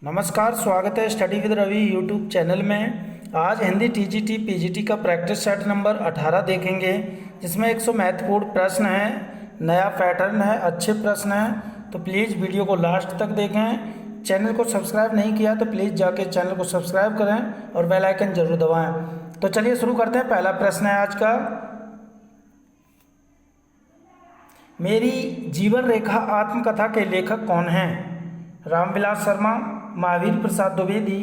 नमस्कार, स्वागत है study with Ravi YouTube channel में। आज हिंदी टीजीटी पीजीटी का प्रैक्टिस सेट नंबर 18 देखेंगे, जिसमें 100 महत्वपूर्ण प्रश्न हैं, नया पैटर्न है, अच्छे प्रश्न हैं। तो प्लीज़ वीडियो को लास्ट तक देखें। चैनल को सब्सक्राइब नहीं किया तो प्लीज़ जाके चैनल को सब्सक्राइब करें और बेल आइकन जरूर दबाएँ। तो चलिए शुरू करते हैं। पहला प्रश्न है आज का, मेरी जीवन रेखा आत्मकथा के लेखक कौन हैं? रामविलास शर्मा, महावीर प्रसाद द्विवेदी,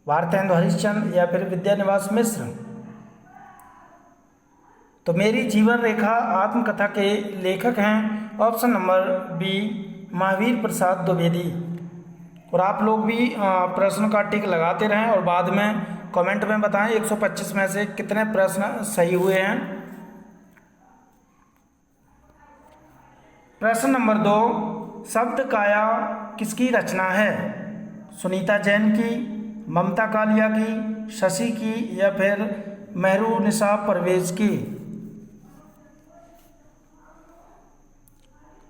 भारतेंदु हरिश्चंद्र या फिर विद्यानिवास मिश्र। तो मेरी जीवन रेखा आत्मकथा के लेखक हैं option number B, Mahavir Prasad Dwivedi. और आप लोग भी प्रश्न का टिक लगाते रहें और बाद में कमेंट में बताएं 125 में से कितने प्रश्न सही हुए हैं। प्रश्न नंबर 2, शब्द काया किसकी रचना है? सुनीता जैन की, ममता कालिया की, शशि की या फिर मेहरुनिसा परवेज की?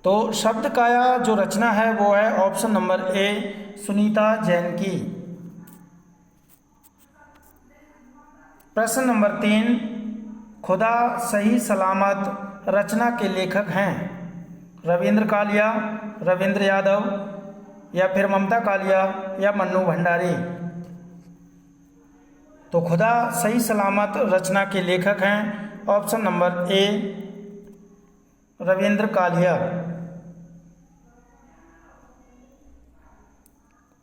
तो शब्द काया जो रचना है वो है ऑप्शन नंबर ए, सुनीता जैन की। प्रश्न नंबर 3, खुदा सही सलामत रचना के लेखक हैं? रविंद्र कालिया, रविंद्र यादव या फिर ममता कालिया या मन्नू भंडारी? तो खुदा सही सलामत रचना के लेखक हैं option number A, Ravindra Kalia.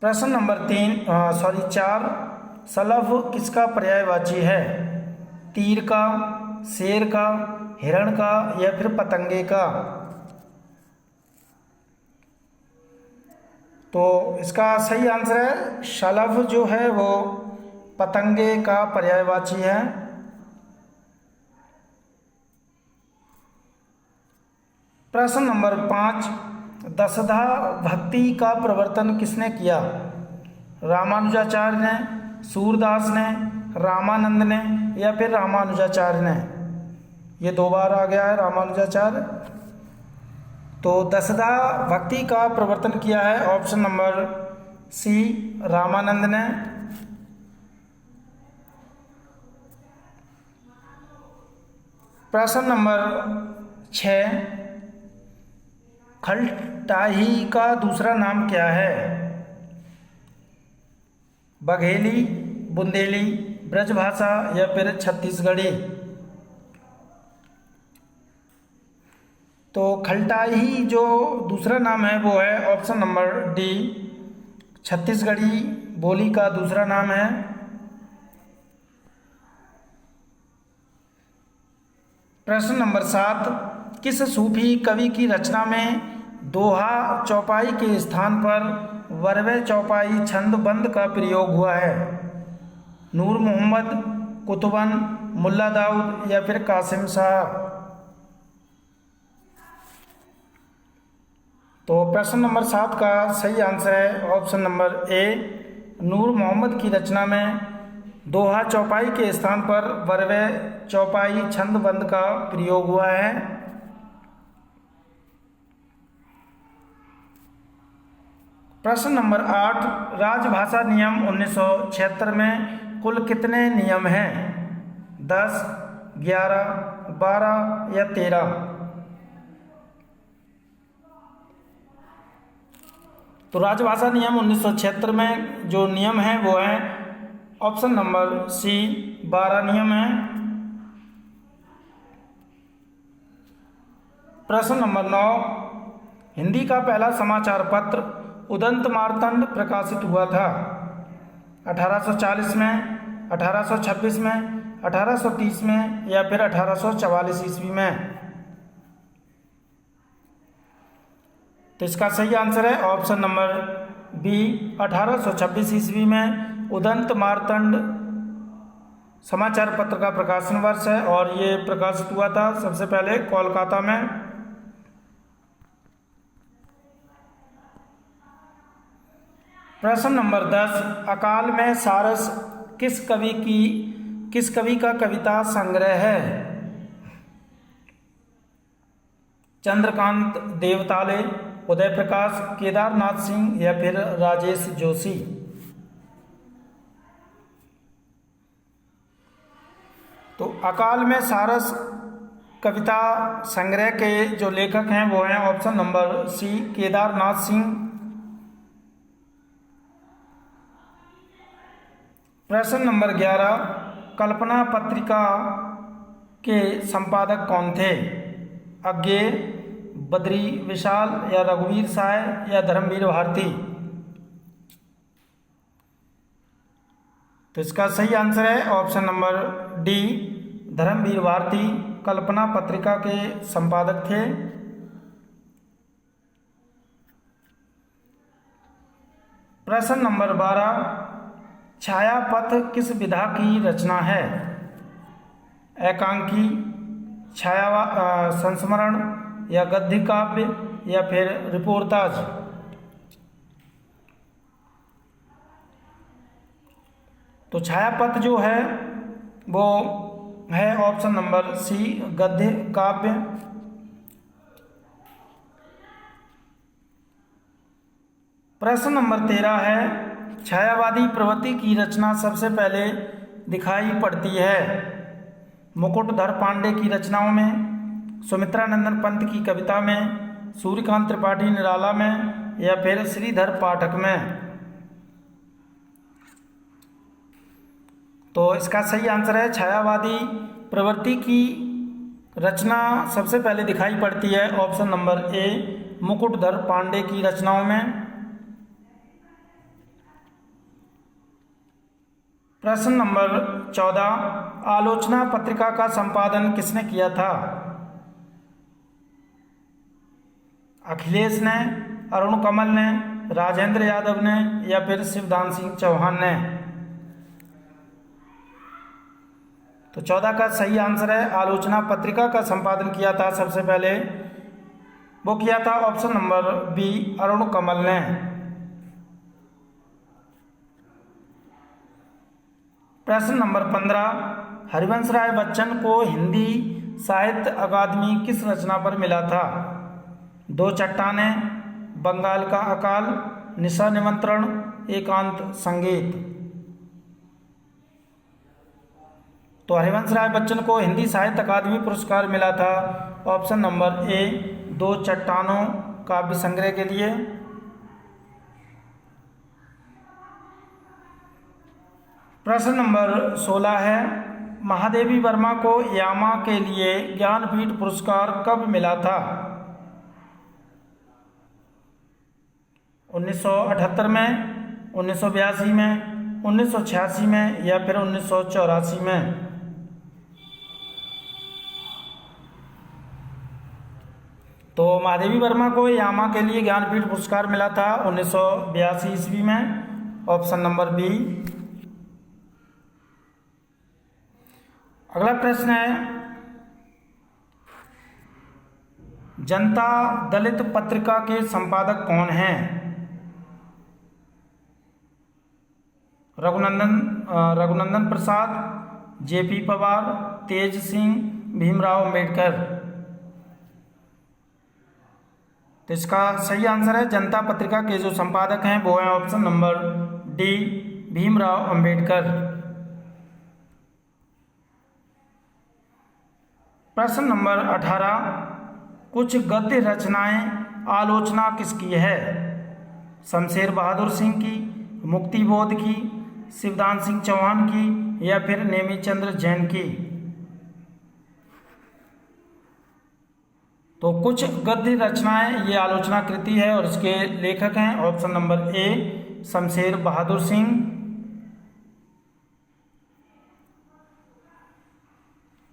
प्रश्न नंबर 4, सलभ किसका पर्यायवाची है? तीर का, शेर का, हिरण का या फिर पतंगे का? तो इसका सही आंसर है शलभ जो है वो पतंगे का पर्यायवाची है। प्रश्न नंबर 5, दशधा भक्ति का प्रवर्तन किसने किया? रामानुजाचार्य ने, सूरदास ने, रामानंद ने या फिर रामानुजाचार्य ने? ये 2 बार आ गया है रामानुजाचार्य। तो दशधा भक्ति का प्रवर्तन किया है ऑप्शन नंबर सी, रामानंद ने। प्रश्न नंबर 6, खलटाही का दूसरा नाम क्या है? बघेली, बुंदेली, ब्रजभाषा या फिर छत्तीसगढ़ी? तो खलटाही जो दूसरा नाम है वो है ऑप्शन नंबर डी, छत्तीसगढ़ी बोली का दूसरा नाम है। प्रश्न नंबर 7, किस सूफी कवि की रचना में दोहा चौपाई के स्थान पर वर्वे चौपाई छंद बंद का प्रयोग हुआ है? नूर मोहम्मद, कुतुबन, मुल्ला दाऊद या फिर कासिम शाह? तो प्रश्न नंबर 7 का सही आंसर है ऑप्शन नंबर ए, नूर मोहम्मद की रचना में दोहा चौपाई के स्थान पर वर्वे चौपाई छंद बंद का प्रयोग हुआ है। प्रश्न नंबर 8, राजभाषा नियम 1976 में कुल कितने नियम हैं? 10, 11, 12 या 13? तो राजभाषा नियम 1976 में जो नियम है वो है ऑप्शन नंबर सी, 12 नियम है। प्रश्न नंबर 9, हिंदी का पहला समाचार पत्र उदंत मार्तंड प्रकाशित हुआ था? 1840 में, 1826 में, 1830 में या फिर 1844 ईस्वी में? तो इसका सही आंसर है ऑप्शन नंबर बी, 1826 ईस्वी में उदंत मार्तंड समाचार पत्र का प्रकाशन वर्ष है और ये प्रकाशित हुआ था सबसे पहले कोलकाता में। प्रश्न नंबर 10, अकाल में सारस किस कवि का कविता संग्रह है? चंद्रकांत देवताले, उदय प्रकाश, केदारनाथ सिंह या फिर राजेश जोशी। तो अकाल में सारस कविता संग्रह के जो लेखक हैं वो हैं option number C Kedarnath Singh. प्रश्न नंबर 11, कल्पना पत्रिका के संपादक कौन थे? अज्ञेय, बद्री विशाल या रघुवीर साय या धर्मवीर भारती। तो इसका सही आंसर है option number D, Dharmveer Bharti Kalpana पत्रिका के संपादक थे। प्रश्न नंबर 12, छायापथ किस विधा की रचना है? एकांकी, संस्मरण या गद्य काव्य या फिर रिपोर्टाज। तो छायापथ जो है वो है ऑप्शन नंबर सी गद्य काव्य। प्रश्न नंबर 13 है, छायावादी प्रवृत्ति की रचना सबसे पहले दिखाई पड़ती है? मुकुटधर पांडे की रचनाओं में, सुमित्रा नंदन पंत की कविता में, सूर्यकांत त्रिपाठी निराला में या फिर श्रीधर पाठक में। तो इसका सही आंसर है छायावादी प्रवृत्ति की रचना सबसे पहले दिखाई पड़ती है option number A, Mukutdhar Pandey की रचनाओं में। प्रश्न नंबर 14, आलोचना पत्रिका का संपादन किसने किया था? अखिलेश ने, अरुण कमल ने, राजेंद्र यादव ने या फिर शिवदान सिंह चौहान ने। तो 14 का सही आंसर है आलोचना पत्रिका का संपादन किया था सबसे पहले, वो किया था ऑप्शन नंबर बी, अरुण कमल ने। प्रश्न नंबर 15, हरिवंश राय बच्चन को हिंदी साहित्य अकादमी किस रचना पर मिला था? दो चट्टानें, बंगाल का अकाल, निशा निमंत्रण, एकांत संगीत। तो हरिवंश राय बच्चन को हिंदी साहित्य अकादमी पुरस्कार मिला था ऑप्शन नंबर ए, दो चट्टानों काव्य संग्रह के लिए। प्रश्न नंबर 16 है, महादेवी वर्मा को यामा के लिए ज्ञानपीठ पुरस्कार कब मिला था? 1978 में, 1982 में, 1986 में या फिर 1984 में। तो महादेवी वर्मा को यामा के लिए ज्ञानपीठ पुरस्कार मिला था 1982 ईस्वी में, ऑप्शन नंबर बी। अगला प्रश्न है, जनता दलित पत्रिका के संपादक कौन हैं? रघुनंदन प्रसाद, जेपी पवार, तेज सिंह, भीमराव अंबेडकर। तो इसका सही आंसर है जनता पत्रिका के जो संपादक हैं वो हैं option number D, Bhimrao Ambedkar. प्रश्न नंबर 18, कुछ गद्य रचनाएं आलोचना किसकी है? शमशेर बहादुर सिंह की, मुक्ति बोध की, शिवदान सिंह चौहान की या फिर नेमीचंद्र जैन की। तो कुछ गद्य रचनाएं ये आलोचना कृति है और इसके लेखक हैं ऑप्शन नंबर ए, शमशेर बहादुर सिंह।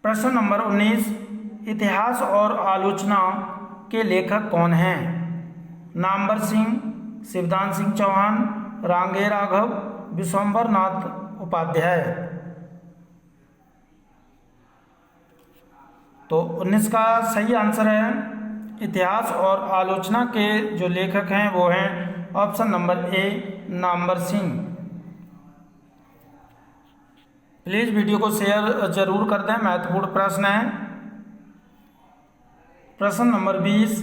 प्रश्न नंबर 19, इतिहास और आलोचना के लेखक कौन हैं? नामवर सिंह, शिवदान सिंह चौहान, रांगे राघव, विश्वंभर नाथ उपाध्याय। तो 19 का सही आंसर है इतिहास और आलोचना के जो लेखक हैं वो हैं option number A, Namvar Singh. Please video को शेयर जरूर कर दें, महत्वपूर्ण प्रश्न है। प्रश्न नंबर 20,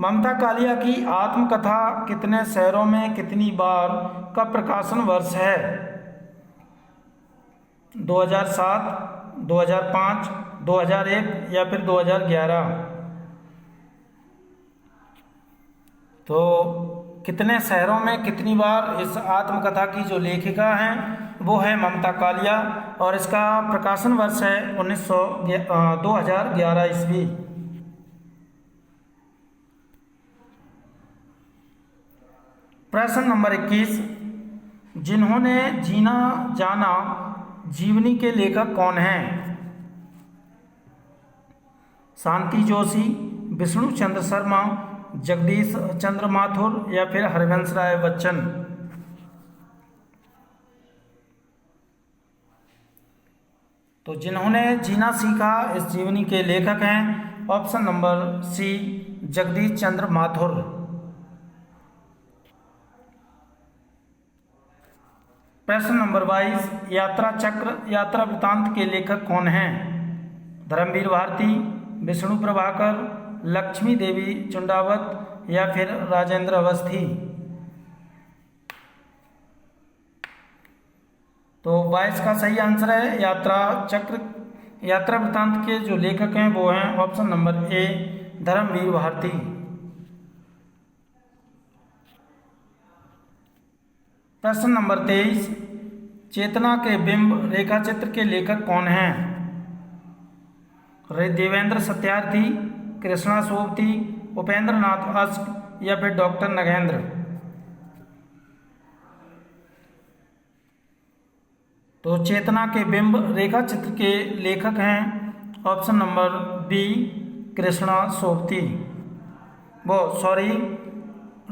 ममता कालिया की आत्मकथा कितने शहरों में कितनी बार का प्रकाशन वर्ष है? 2007, 2005, 2001 या फिर 2011? तो कितने शहरों में कितनी बार इस आत्मकथा की जो लेखिका हैं वो है ममता कालिया, और इसका प्रकाशन वर्ष है 2011 ईस्वी। प्रश्न नंबर 21, जिन्होंने जीना जाना जीवनी के लेखक कौन हैं? शांति जोशी, विष्णु चंद्र शर्मा, जगदीश चंद्र माथुर या फिर हरिवंश राय बच्चन? तो जिन्होंने जीना सीखा इस जीवनी के लेखक हैं ऑप्शन नंबर सी, जगदीश चंद्र माथुर। प्रश्न नंबर 22, यात्रा चक्र यात्रा वृतांत के लेखक कौन हैं? धर्मवीर भारती, विष्णु प्रभाकर, लक्ष्मी देवी चुंडावत या फिर राजेंद्र अवस्थी? तो 22 का सही आंसर है यात्रा चक्र यात्रा वृतांत के जो लेखक हैं वो हैं option number A, Dharamvir Bharati. प्रश्न नंबर 23, चेतना के बिंब रेखा चित्र के लेखक कौन हैं? देवेंद्र सत्यार्थी, कृष्णा सोबती, उपेंद्र नाथ अश्क या फिर डॉक्टर नगेंद्र? तो चेतना के बिंब रेखा चित्र के लेखक हैं option number B, Krishna Sobti,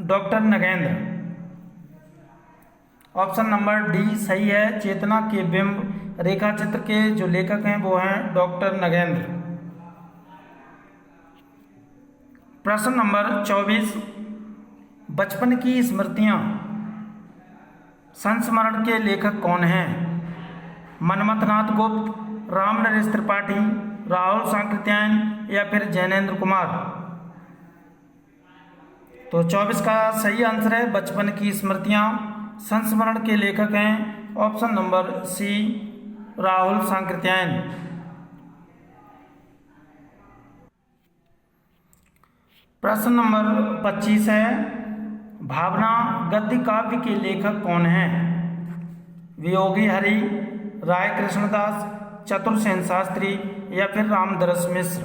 doctor Nagendra. Option number D सही है, चेतना के बिंब रेखा चित्र के जो लेखक हैं वो हैं डॉक्टर नगेंद्र। प्रश्न नंबर 24, बचपन की स्मृतियां संस्मरण के लेखक कौन हैं? मनमथ नाथ गुप्त, राम नरेश त्रिपाठी, राहुल सांकृत्यायन या फिर जैनेन्द्र कुमार? तो 24 का सही आंसर है बचपन की स्मृतियां संस्मरण के लेखक हैं option number C, Rahul Sankrityayan. प्रश्न नंबर 25 है, भावना गद्य काव्य के लेखक कौन हैं? वियोगी हरि, राय कृष्णदास, चतुर्सेन शास्त्री या फिर रामदरस मिश्र?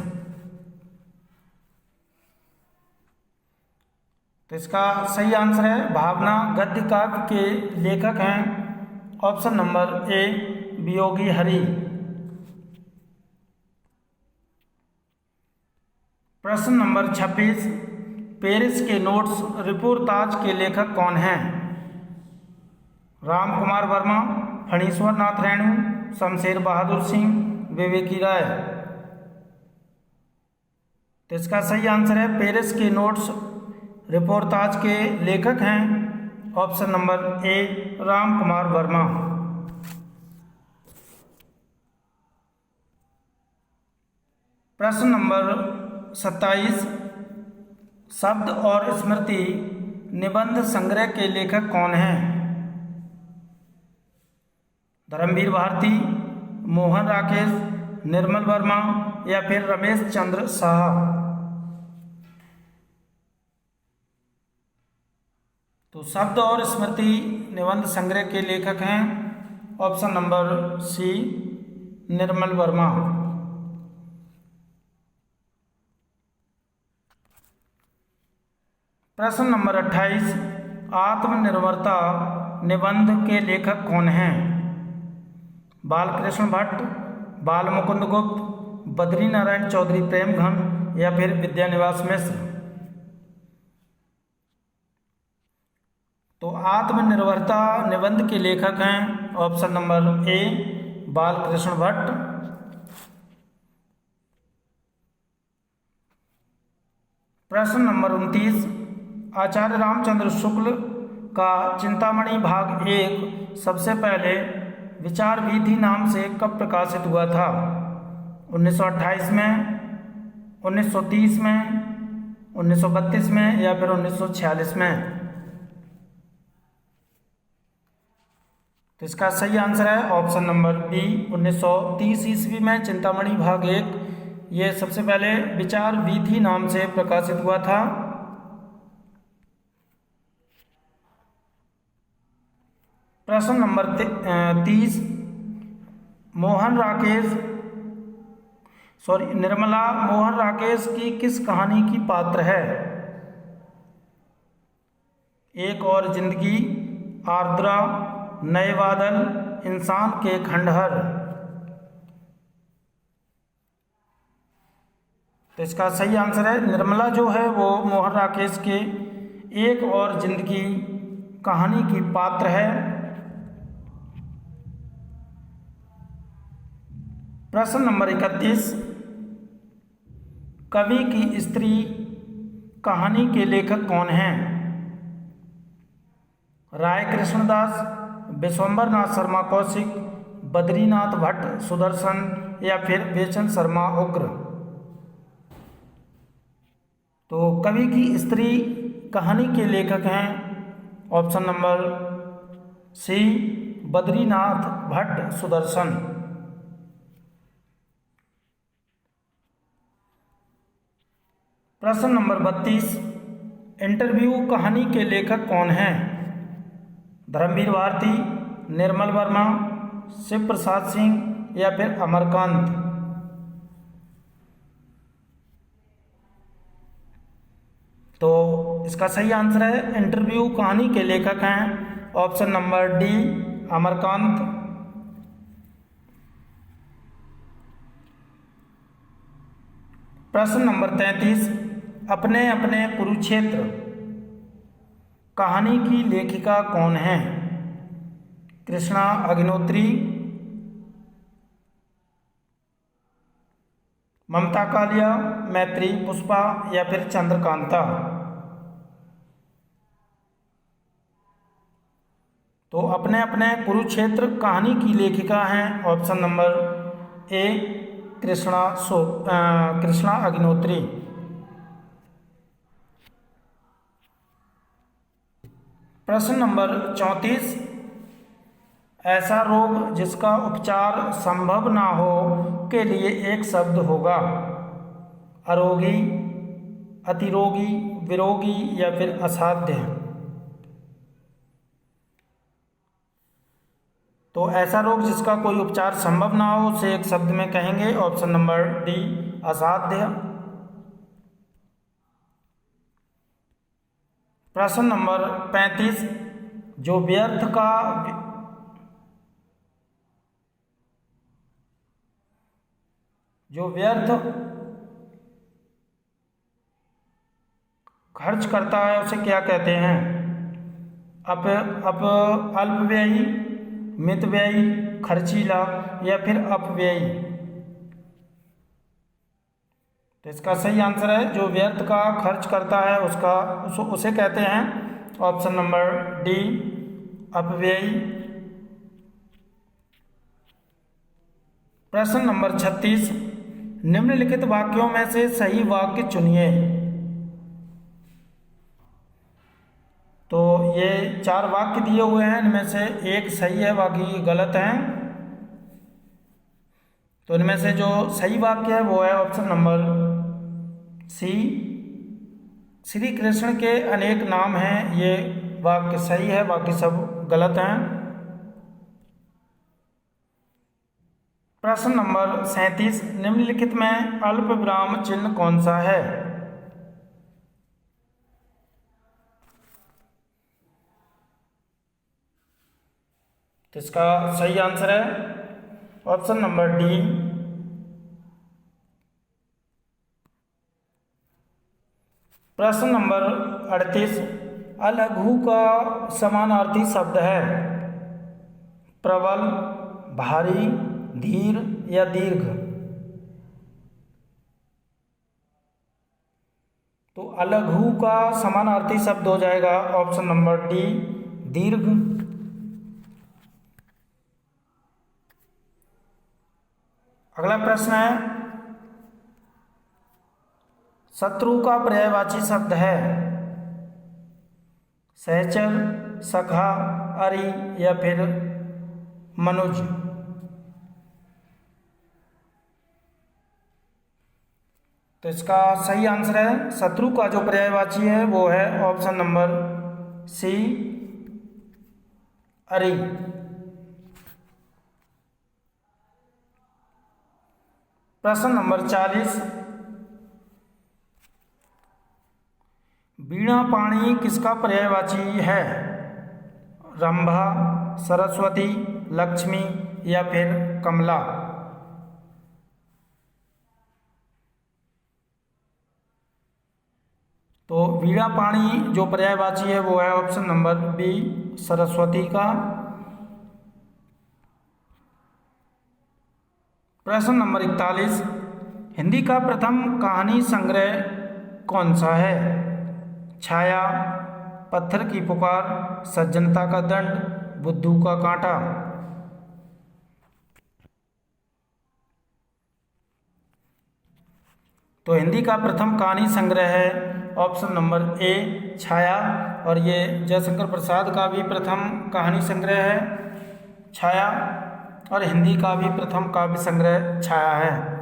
तो इसका सही आंसर है भावना गद्य काव्य के लेखक हैं ऑप्शन नंबर ए, वियोगी हरि। प्रश्न नंबर 26, पेरिस के नोट्स रिपोर्ताज के लेखक कौन हैं? राम कुमार वर्मा, फणीश्वर नाथ रेणु, शमशेर बहादुर सिंह, विवेकी राय? तो इसका सही आंसर है पेरिस के नोट्स रिपोर्ताज के लेखक हैं ऑप्शन नंबर ए, राम कुमार वर्मा। प्रश्न नंबर 27, शब्द और स्मृति निबंध संग्रह के लेखक कौन हैं? धर्मवीर भारती, मोहन राकेश, निर्मल वर्मा या फिर रमेश चंद्र शाह? तो शब्द और स्मृति निबंध संग्रह के लेखक हैं ऑप्शन नंबर सी, निर्मल वर्मा। प्रश्न नंबर 28, आत्मनिर्भरता निबंध के लेखक कौन हैं? बालकृष्ण भट्ट, बाल मुकुंद गुप्त, बद्री नारायण चौधरी प्रेमघन या फिर विद्यानिवास मिश्र? तो आत्मनिर्भरता निबंध के लेखक हैं ऑप्शन नंबर ए, बालकृष्ण भट्ट। प्रश्न नंबर 29, आचार्य रामचंद्र शुक्ल का चिंतामणि भाग 1 सबसे पहले विचार वीथी नाम से कब प्रकाशित हुआ था? 1928 में, 1930 में, 1932 में या फिर 1946 में? तो इसका सही आंसर है ऑप्शन नंबर बी, 1930 ईस्वी में चिंतामणि भाग 1 ये सबसे पहले विचार वीथी नाम से प्रकाशित हुआ था। प्रश्न नंबर 30, निर्मला मोहन राकेश की किस कहानी की पात्र है? एक और जिंदगी, आर्द्रा, नए बादल, इंसान के खंडहर? तो इसका सही आंसर है निर्मला जो है वो मोहन राकेश के एक और जिंदगी कहानी की पात्र है। प्रश्न नंबर 31, कवि की स्त्री कहानी के लेखक कौन हैं? राय कृष्णदास, विश्वंभर नाथ शर्मा कौशिक, बद्रीनाथ भट्ट सुदर्शन या फिर बेचन शर्मा उग्र? तो कवि की स्त्री कहानी के लेखक हैं option number C, Badrinath Bhatt Sudarshan. प्रश्न नंबर 32, इंटरव्यू कहानी के लेखक कौन हैं? धर्मवीर भारती, निर्मल वर्मा, शिव प्रसाद सिंह या फिर अमरकांत? तो इसका सही आंसर है इंटरव्यू कहानी के लेखक हैं ऑप्शन नंबर डी, अमरकांत। प्रश्न नंबर 33, अपने अपने कुरुक्षेत्र कहानी की लेखिका कौन है? कृष्णा अग्निहोत्री, ममता कालिया, मैत्री पुष्पा या फिर चंद्रकांता? तो अपने अपने कुरुक्षेत्र कहानी की लेखिका हैं ऑप्शन नंबर ए, कृष्णा अग्निहोत्री। प्रश्न नंबर 34, ऐसा रोग जिसका उपचार संभव ना हो के लिए एक शब्द होगा? अरोगी, अतिरोगी, विरोगी या फिर असाध्य? तो ऐसा रोग जिसका कोई उपचार संभव ना हो उसे एक शब्द में कहेंगे ऑप्शन नंबर डी, असाध्य। प्रश्न नंबर 35, जो व्यर्थ खर्च करता है उसे क्या कहते हैं? अल्पव्ययी, मितव्ययी, खर्चीला या फिर अपव्ययी? तो इसका सही आंसर है जो व्यर्थ का खर्च करता है उसे कहते हैं ऑप्शन नंबर डी, अपव्ययी। प्रश्न नंबर 36, निम्नलिखित वाक्यों में से सही वाक्य चुनिए। तो ये 4 वाक्य दिए हुए हैं, इनमें से एक सही है बाकी गलत हैं। तो इनमें से जो सही वाक्य है वो है option number C, Shri Krishna के अनेक नाम हैं, ये वाक्य सही है बाकी सब गलत हैं। प्रश्न नंबर 37, निम्नलिखित में अल्प विराम चिन्ह कौन सा है? तो इसका सही आंसर है ऑप्शन नंबर डी। प्रश्न नंबर 38, अलघु का समानार्थी शब्द है? प्रबल, भारी, धीर या दीर्घ? तो अलघु का समानार्थी शब्द हो जाएगा ऑप्शन नंबर डी, दीर्घ। अगला प्रश्न है शत्रु का पर्यायवाची शब्द है सहचर, सखा, अरि या फिर मनुज। तो इसका सही आंसर है शत्रु का जो पर्यायवाची है वो है ऑप्शन नंबर सी, अरि। प्रश्न नंबर 40, वीणा पाणी किसका पर्यायवाची है? रंभा, सरस्वती, लक्ष्मी या फिर कमला। तो वीणा पाणी जो पर्यायवाची है वो है ऑप्शन नंबर बी, सरस्वती का। प्रश्न नंबर 41, हिंदी का प्रथम कहानी संग्रह कौन सा है? छाया, पत्थर की पुकार, सज्जनता का दंड, बुद्धू का कांटा। तो हिंदी का प्रथम कहानी संग्रह है ऑप्शन नंबर ए, छाया। और ये जयशंकर प्रसाद का भी प्रथम कहानी संग्रह है छाया, और हिंदी का भी प्रथम काव्य संग्रह छाया है।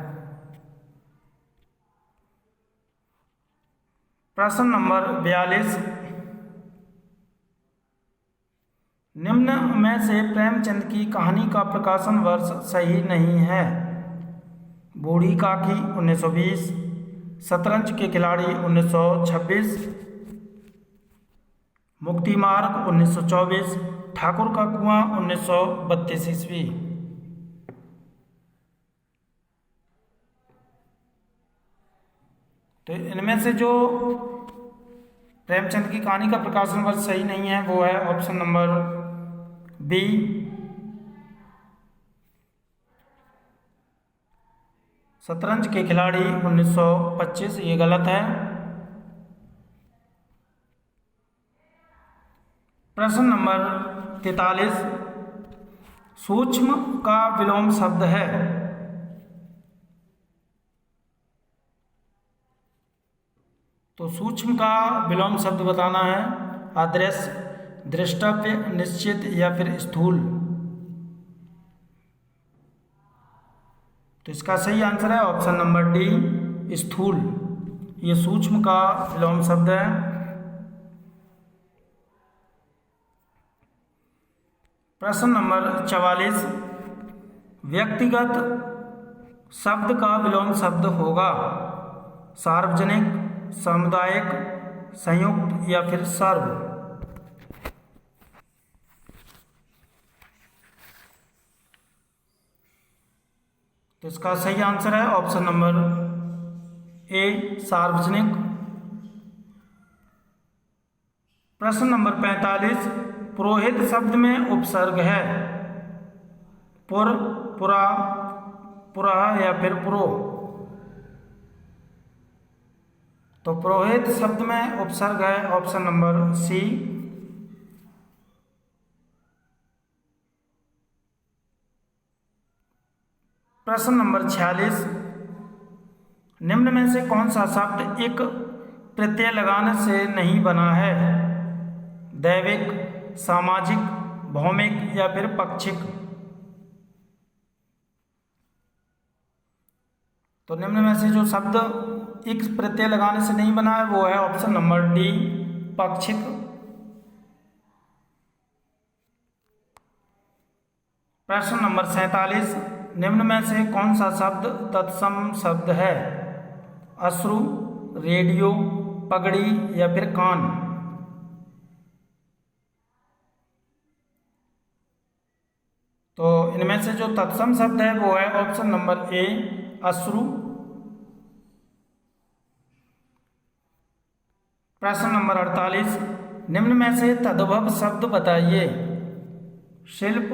प्रश्न नंबर 42, निम्न में से प्रेमचंद की कहानी का प्रकाशन वर्ष सही नहीं है। बूढ़ी काकी 1920, शतरंज के खिलाड़ी 1926, मुक्ति मार्ग 1924, ठाकुर का कुआं 1932 ईस्वी। तो इनमें से जो प्रेमचंद की कहानी का प्रकाशन वर्ष सही नहीं है वो है ऑप्शन नंबर बी, शतरंज के खिलाड़ी 1925। ये गलत है। प्रश्न नंबर 43, सूक्ष्म का विलोम शब्द है? तो सूक्ष्म का विलोम शब्द बताना है अदृश्य, दृष्टव्य, निश्चित या फिर स्थूल। तो इसका सही आंसर है ऑप्शन नंबर डी, स्थूल। ये सूक्ष्म का विलोम शब्द है। प्रश्न नंबर 44, व्यक्तिगत शब्द का विलोम शब्द होगा? सार्वजनिक, सामुदायिक, संयुक्त या फिर सर्व। तो इसका सही आंसर है ऑप्शन नंबर ए, सार्वजनिक। प्रश्न नंबर 45, पुरोहित शब्द में उपसर्ग है? पुर, पुरा, पुरः या फिर पुरो। तो पुरोहित शब्द में उपसर्ग है ऑप्शन नंबर सी। प्रश्न नंबर 46, निम्न में से कौन सा शब्द एक प्रत्यय लगाने से नहीं बना है? दैविक, सामाजिक, भौमिक या फिर पाक्षिक। तो निम्न में से जो शब्द एक प्रत्यय लगाने से नहीं बना है वो है ऑप्शन नंबर डी, पाक्षिक। प्रश्न नंबर 47, निम्न में से कौन सा शब्द तत्सम शब्द है? अश्रु, रेडियो, पगड़ी या फिर कान। तो इनमें से जो तत्सम शब्द है वो है ऑप्शन नंबर ए, अश्रु। प्रश्न नंबर 48, निम्न में से तद्भव शब्द बताइए? शिल्प,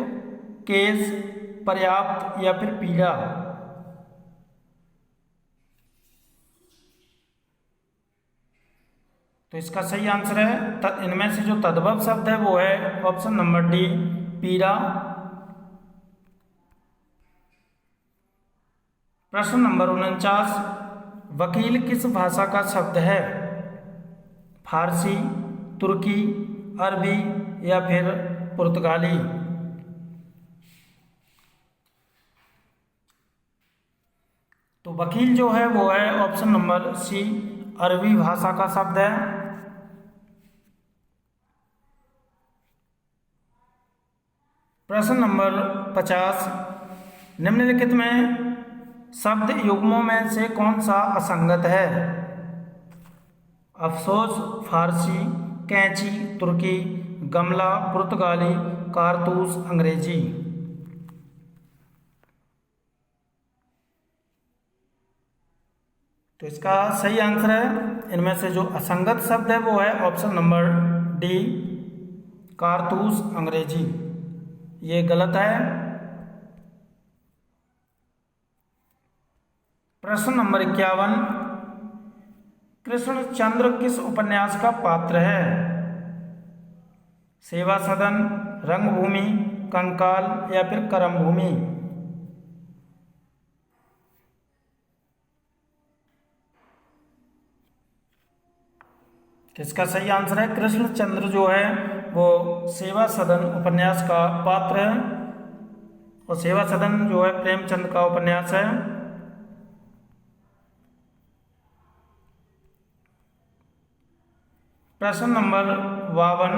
केस, पर्याप्त या फिर पीड़ा। तो इसका सही आंसर है इनमें से जो तद्भव शब्द है वो है ऑप्शन नंबर डी, पीड़ा। प्रश्न नंबर 49, वकील किस भाषा का शब्द है? फारसी, तुर्की, अरबी या फिर पुर्तगाली? तो वकील जो है वो है ऑप्शन नंबर सी, अरबी भाषा का शब्द है। प्रश्न नंबर 50, निम्नलिखित में शब्द युग्मों में से कौन सा असंगत है? अफसोस फारसी, कैंची तुर्की, गमला पुर्तगाली, कारतूस अंग्रेजी? तो इसका सही आंसर है, इनमें से जो असंगत शब्द है वो है ऑप्शन नंबर डी, कारतूस अंग्रेजी। ये गलत है। प्रश्न नंबर 51, कृष्णचंद्र किस उपन्यास का पात्र है? सेवा सदन, रंगभूमि, कंकाल या फिर करमभूमि? किसका सही आंसर है? कृष्णचंद्र जो है वो सेवा सदन उपन्यास का पात्र है, और सेवा सदन जो है प्रेमचंद का उपन्यास है। प्रश्न नंबर 52,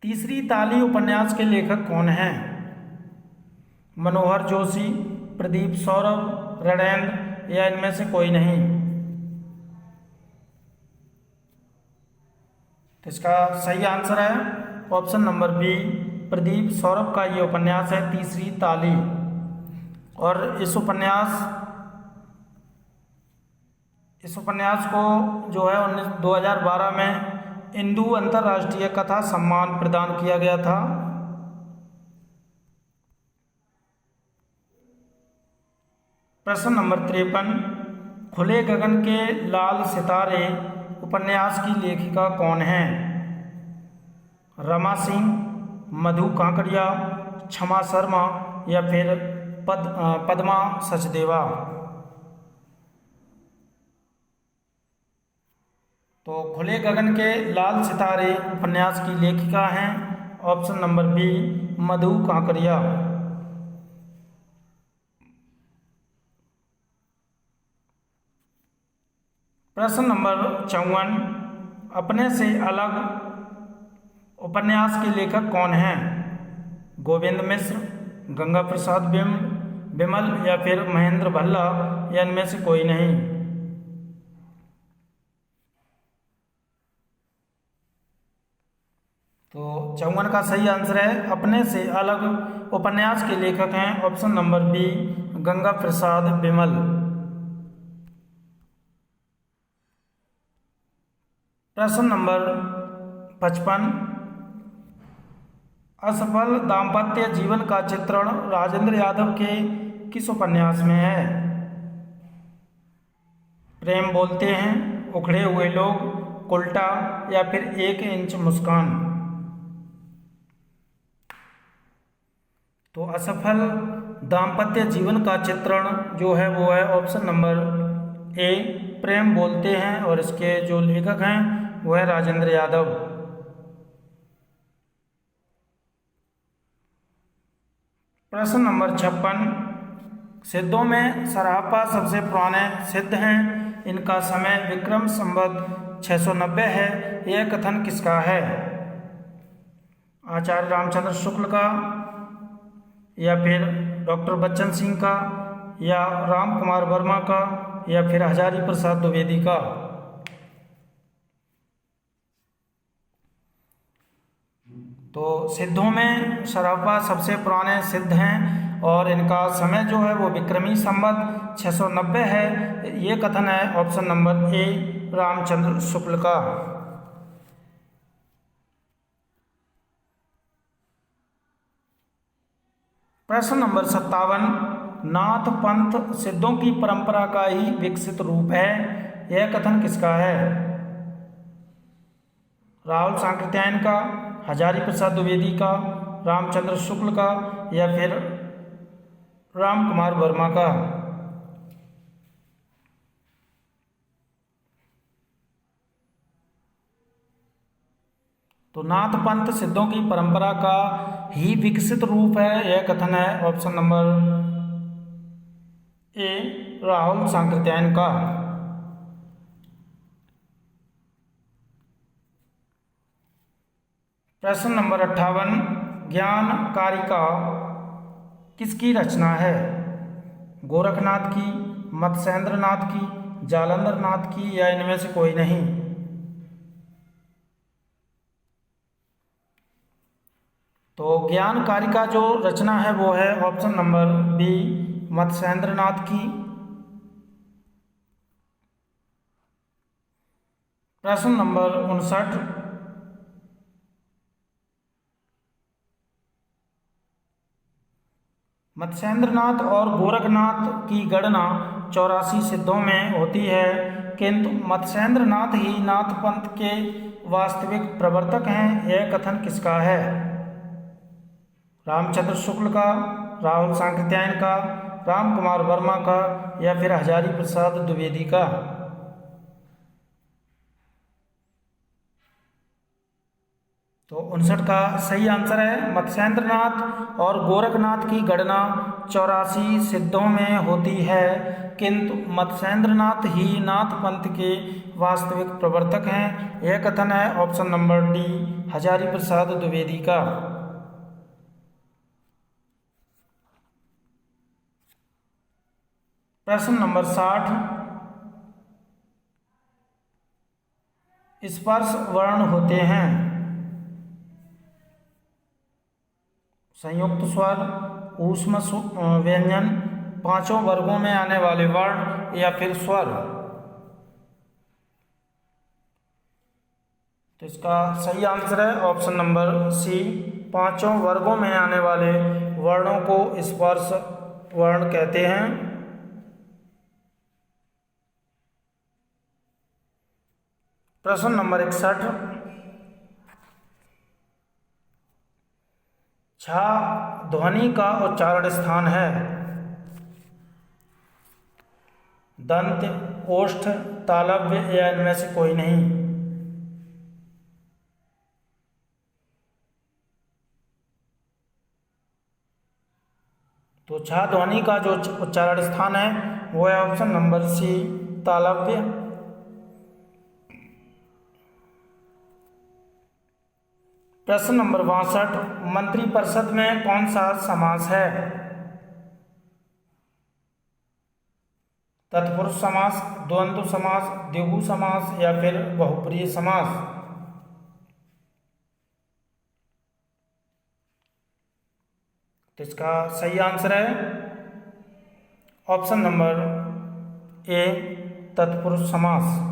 तीसरी ताली उपन्यास के लेखक कौन हैं? मनोहर जोशी, प्रदीप सौरभ, रणेंद्र या इनमें से कोई नहीं? तो इसका सही आंसर है option number B, Pradeep Saurabh का ये उपन्यास है तीसरी ताली। और इस उपन्यास को जो है 2012 में इंदु अंतर्राष्ट्रीय कथा सम्मान प्रदान किया गया था। प्रश्न नंबर 53, खुले गगन के लाल सितारे उपन्यास की लेखिका कौन है? रमा सिंह, मधु काकड़िया, क्षमा शर्मा या फिर पद्मा सचदेवा? तो खुले गगन के लाल सितारे उपन्यास की लेखिका हैं ऑप्शन नंबर बी, मधु काकड़िया। प्रश्न नंबर 54, अपने से अलग उपन्यास के लेखक कौन हैं? गोविंद मिश्र, गंगा प्रसाद बिमल या फिर महेंद्र भल्ला या इनमें से कोई नहीं? तो 54 का सही आंसर है, अपने से अलग उपन्यास के लेखक हैं option number B, Ganga Prasad Bimal. प्रश्न नंबर 55, असफल दाम्पत्य जीवन का चित्रण राजेंद्र यादव के किस उपन्यास में है? प्रेम बोलते हैं, उखड़े हुए लोग, उल्टा या फिर 1 इंच मुस्कान? तो असफल दाम्पत्य जीवन का चित्रण जो है वो है ऑप्शन नंबर ए, प्रेम बोलते हैं, और इसके जो लेखक हैं वो है राजेंद्र यादव। प्रश्न नंबर 56, सिद्धों में सरापा सबसे पुराने सिद्ध हैं, इनका समय विक्रम संवत 690 है, यह कथन किसका है? आचार्य रामचंद्र शुक्ल का या फिर डॉक्टर बच्चन सिंह का या राम कुमार वर्मा का या फिर हजारी प्रसाद द्विवेदी का? तो सिद्धों में सरापा सबसे पुराने सिद्ध हैं और इनका समय जो है वो विक्रमी संवत 690 है, ये कथन है ऑप्शन नंबर ए, रामचंद्र शुक्ल का। प्रश्न नंबर 57, नाथ पंथ सिद्धों की परंपरा का ही विकसित रूप है, यह कथन किसका है? राहुल सांकृत्यायन का, हजारी प्रसाद द्विवेदी का, रामचंद्र शुक्ल का या फिर राम कुमार वर्मा का? तो नाथ पंथ सिद्धों की परंपरा का ही विकसित रूप है, यह कथन है ऑप्शन नंबर ए राहुल सांकृत्यायन का। प्रश्न नंबर 58, ज्ञान कारिका किसकी रचना है? गोरखनाथ की, मत्स्येंद्रनाथ की, जालंधरनाथ की या इनमें से कोई नहीं? तो ज्ञान कारिका जो रचना है वो है ऑप्शन नंबर बी मत्स्येंद्रनाथ की। प्रश्न नंबर 59, मत्स्येंद्रनाथ और गोरखनाथ की गणना 84 सिद्धों में होती है, किंतु मत्स्येंद्रनाथ ही नाथ पंथ के वास्तविक प्रवर्तक हैं, यह कथन किसका है? रामचंद्र शुक्ल का, राहुल सांकृत्यायन का, राम कुमार वर्मा का या फिर हजारी प्रसाद द्विवेदी का? तो 59 का सही आंसर है मत्स्येंद्रनाथ और गोरखनाथ की गणना 84 सिद्धों में होती है, किंतु मत्स्येंद्रनाथ ही नाथ पंथ के वास्तविक प्रवर्तक हैं, यह कथन है option number D Hazari Prasad Dwivedi का। प्रश्न नंबर 60, स्पर्श वर्ण होते हैं संयुक्त स्वर, ऊष्म व्यंजन, पांचों वर्गों में आने वाले वर्ण या फिर स्वर? तो इसका सही आंसर है ऑप्शन नंबर सी, पांचों वर्गों में आने वाले वर्णों को स्पर्श वर्ण कहते हैं। प्रश्न नंबर 61, छा ध्वनि का उच्चारण स्थान है? दंत, ओष्ठ, तालव्य या इनमें से कोई नहीं? तो छा ध्वनि का जो उच्चारण स्थान है वो है ऑप्शन नंबर सी तालव्य। प्रश्न नंबर 62, मंत्रिपरिषद में कौन सा समास है? तत्पुरुष समास, द्वंद्व समास, द्विगु समास या फिर बहुप्रिय समास? तो इसका सही आंसर है ऑप्शन नंबर ए तत्पुरुष समास।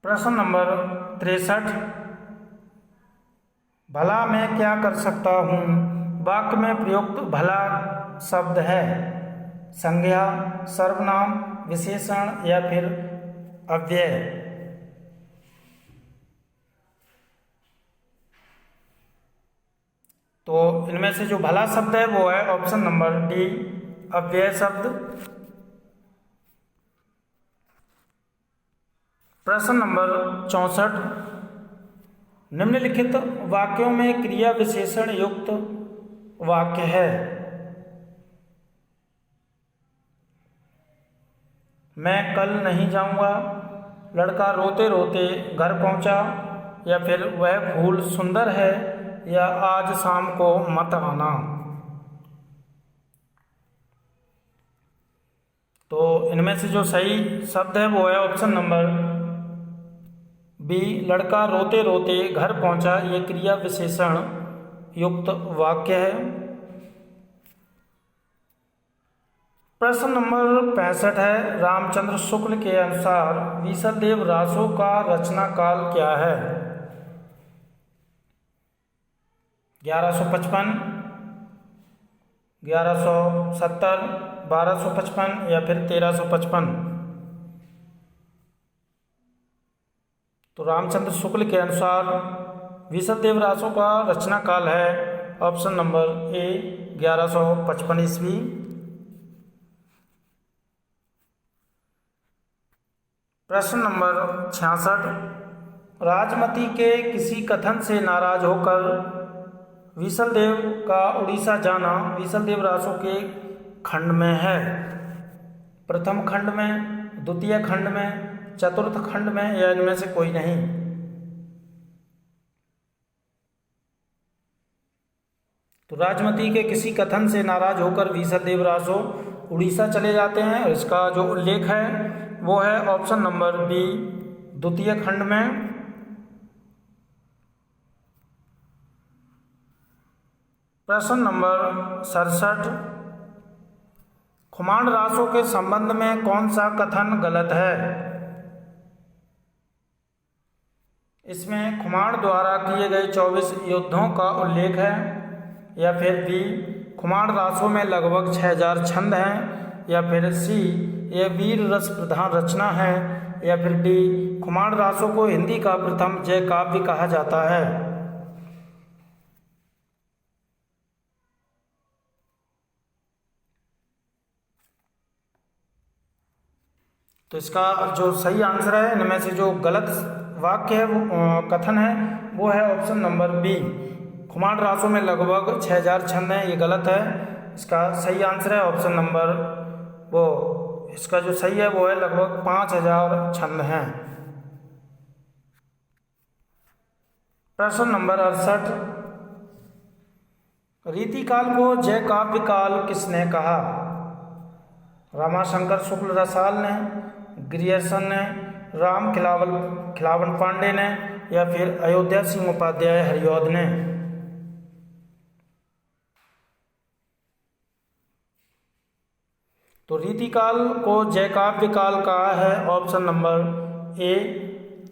प्रश्न नंबर 63, भला मैं क्या कर सकता हूँ वाक्य में प्रयुक्त भला शब्द है? संज्ञा, सर्वनाम, विशेषण या फिर अव्यय? तो इनमें से जो भला शब्द है वो है ऑप्शन नंबर डी अव्यय शब्द। प्रश्न नंबर 64, निम्नलिखित वाक्यों में क्रिया विशेषण युक्त वाक्य है? मैं कल नहीं जाऊंगा, लड़का रोते रोते घर पहुंचा या फिर वह फूल सुंदर है या आज शाम को मत आना? तो इनमें से जो सही शब्द है वो है ऑप्शन नंबर बी लड़का रोते रोते घर पहुंचा, ये क्रिया विशेषण युक्त वाक्य है। प्रश्न नंबर 65 है, रामचंद्र शुक्ल के अनुसार वीसलदेव रासो का रचना काल क्या है? 1155, 1170, 1255 या फिर 1355? तो रामचंद्र शुक्ल के अनुसार वीसलदेव रासो का रचना काल है ऑप्शन नंबर ए 1155 ईस्वी। प्रश्न नंबर 66, राजमती के किसी कथन से नाराज होकर विशलदेव का उड़ीसा जाना विशलदेव रासो के खंड में है? प्रथम खंड में, द्वितीय खंड में, चतुर्थ खंड में, या इनमें से कोई नहीं? तो राजमती के किसी कथन से नाराज होकर विशलदेव रासो उड़ीसा चले जाते हैं और इसका जो उल्लेख है वो है ऑप्शन नंबर बी, द्वितीय खंड में। प्रश्न नंबर 67, खुमाण रासो के संबंध में कौन सा कथन गलत है? इसमें खुमाण द्वारा किए गए 24 युद्धों का उल्लेख है, या फिर बी, खुमाण रासो में लगभग 6000 छंद हैं, या फिर सी, ये वीर रस प्रधान रचना है, या फिर डी, खुमाण रासो को हिंदी का प्रथम जय काव्य कहा जाता है। तो इसका जो सही आंसर है, इनमें से जो गलत वाक्य है वो कथन है वो है ऑप्शन नंबर बी, खुमाण रासो में लगभग 6000 छंद हैं, ये गलत है। इसका सही आंसर है ऑप्शन नंबर इसका जो सही है वो है लगभग 5000 छंद हैं। प्रश्न नंबर 68, रीतिकाल को जय काव्य काल किसने कहा? रामाशंकर शुक्ल रसाल ने, ग्रियर्सन ने, राम खिलावन पांडे ने, या फिर अयोध्या सिंह उपाध्याय हरिऔध ने? तो रीतिकाल को जय काव्य काल कहा है ऑप्शन नंबर ए,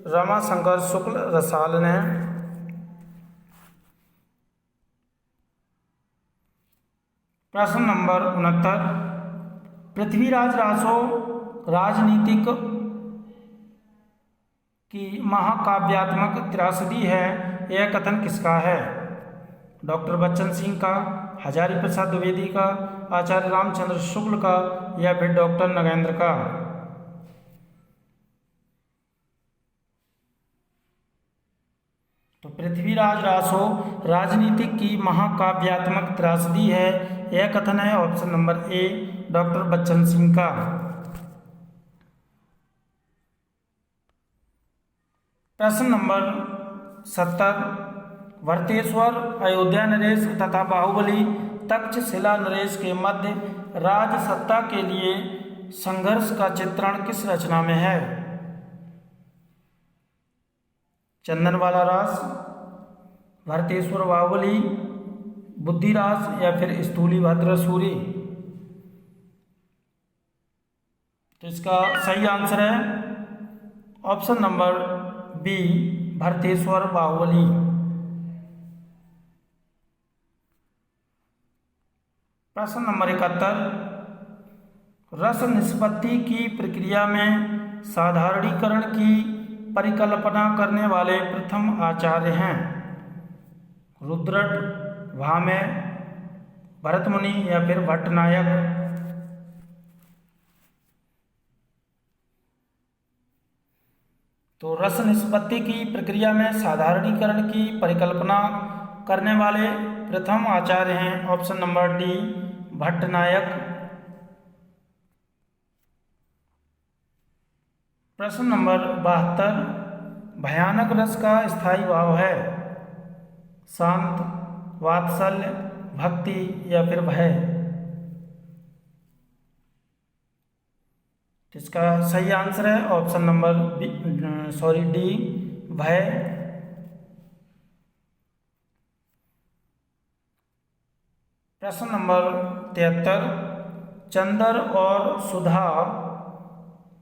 रमाशंकर शुक्ल रसाल ने। प्रश्न नंबर 69, पृथ्वीराज रासो राजनीतिक की महाकाव्यात्मक त्रासदी है, यह कथन किसका है? डॉक्टर बच्चन सिंह का, हजारी प्रसाद द्विवेदी का, आचार्य रामचंद्र शुक्ल का, या फिर डॉक्टर नगेंद्र का? तो पृथ्वीराज रासो राजनीतिक की महाकाव्यात्मक त्रासदी है, यह कथन है ऑप्शन नंबर ए, डॉक्टर बच्चन सिंह का। प्रश्न नंबर 70, भरतेश्वर, अयोध्या नरेश तथा बाहुबली तक्षशिला नरेश के मध्य राज सत्ता के लिए संघर्ष का चित्रण किस रचना में है? चंदनवाला रास, भरतेश्वर बाहुबली, बुद्धिरास, या फिर स्थूलीभद्र सूरी? तो इसका सही आंसर है option number B, Bharateshwar Bahubali. प्रश्न नंबर 71, रस निष्पत्ति की प्रक्रिया में साधारणीकरण की परिकल्पना करने वाले प्रथम आचार्य हैं? रुद्रट, भामे, भरतमुनि, या फिर भट्टनायक? तो रस निष्पत्ति की प्रक्रिया में साधारणीकरण की परिकल्पना करने वाले प्रथम आचार्य हैं ऑप्शन नंबर डी, भट्टनायक। प्रश्न नंबर 72, भयानक रस का स्थायी भाव है? शांत, वात्सल्य, भक्ति, या फिर भय? इसका सही आंसर है ऑप्शन नंबर डी, भय। प्रश्न नंबर 73, चंदर और सुधा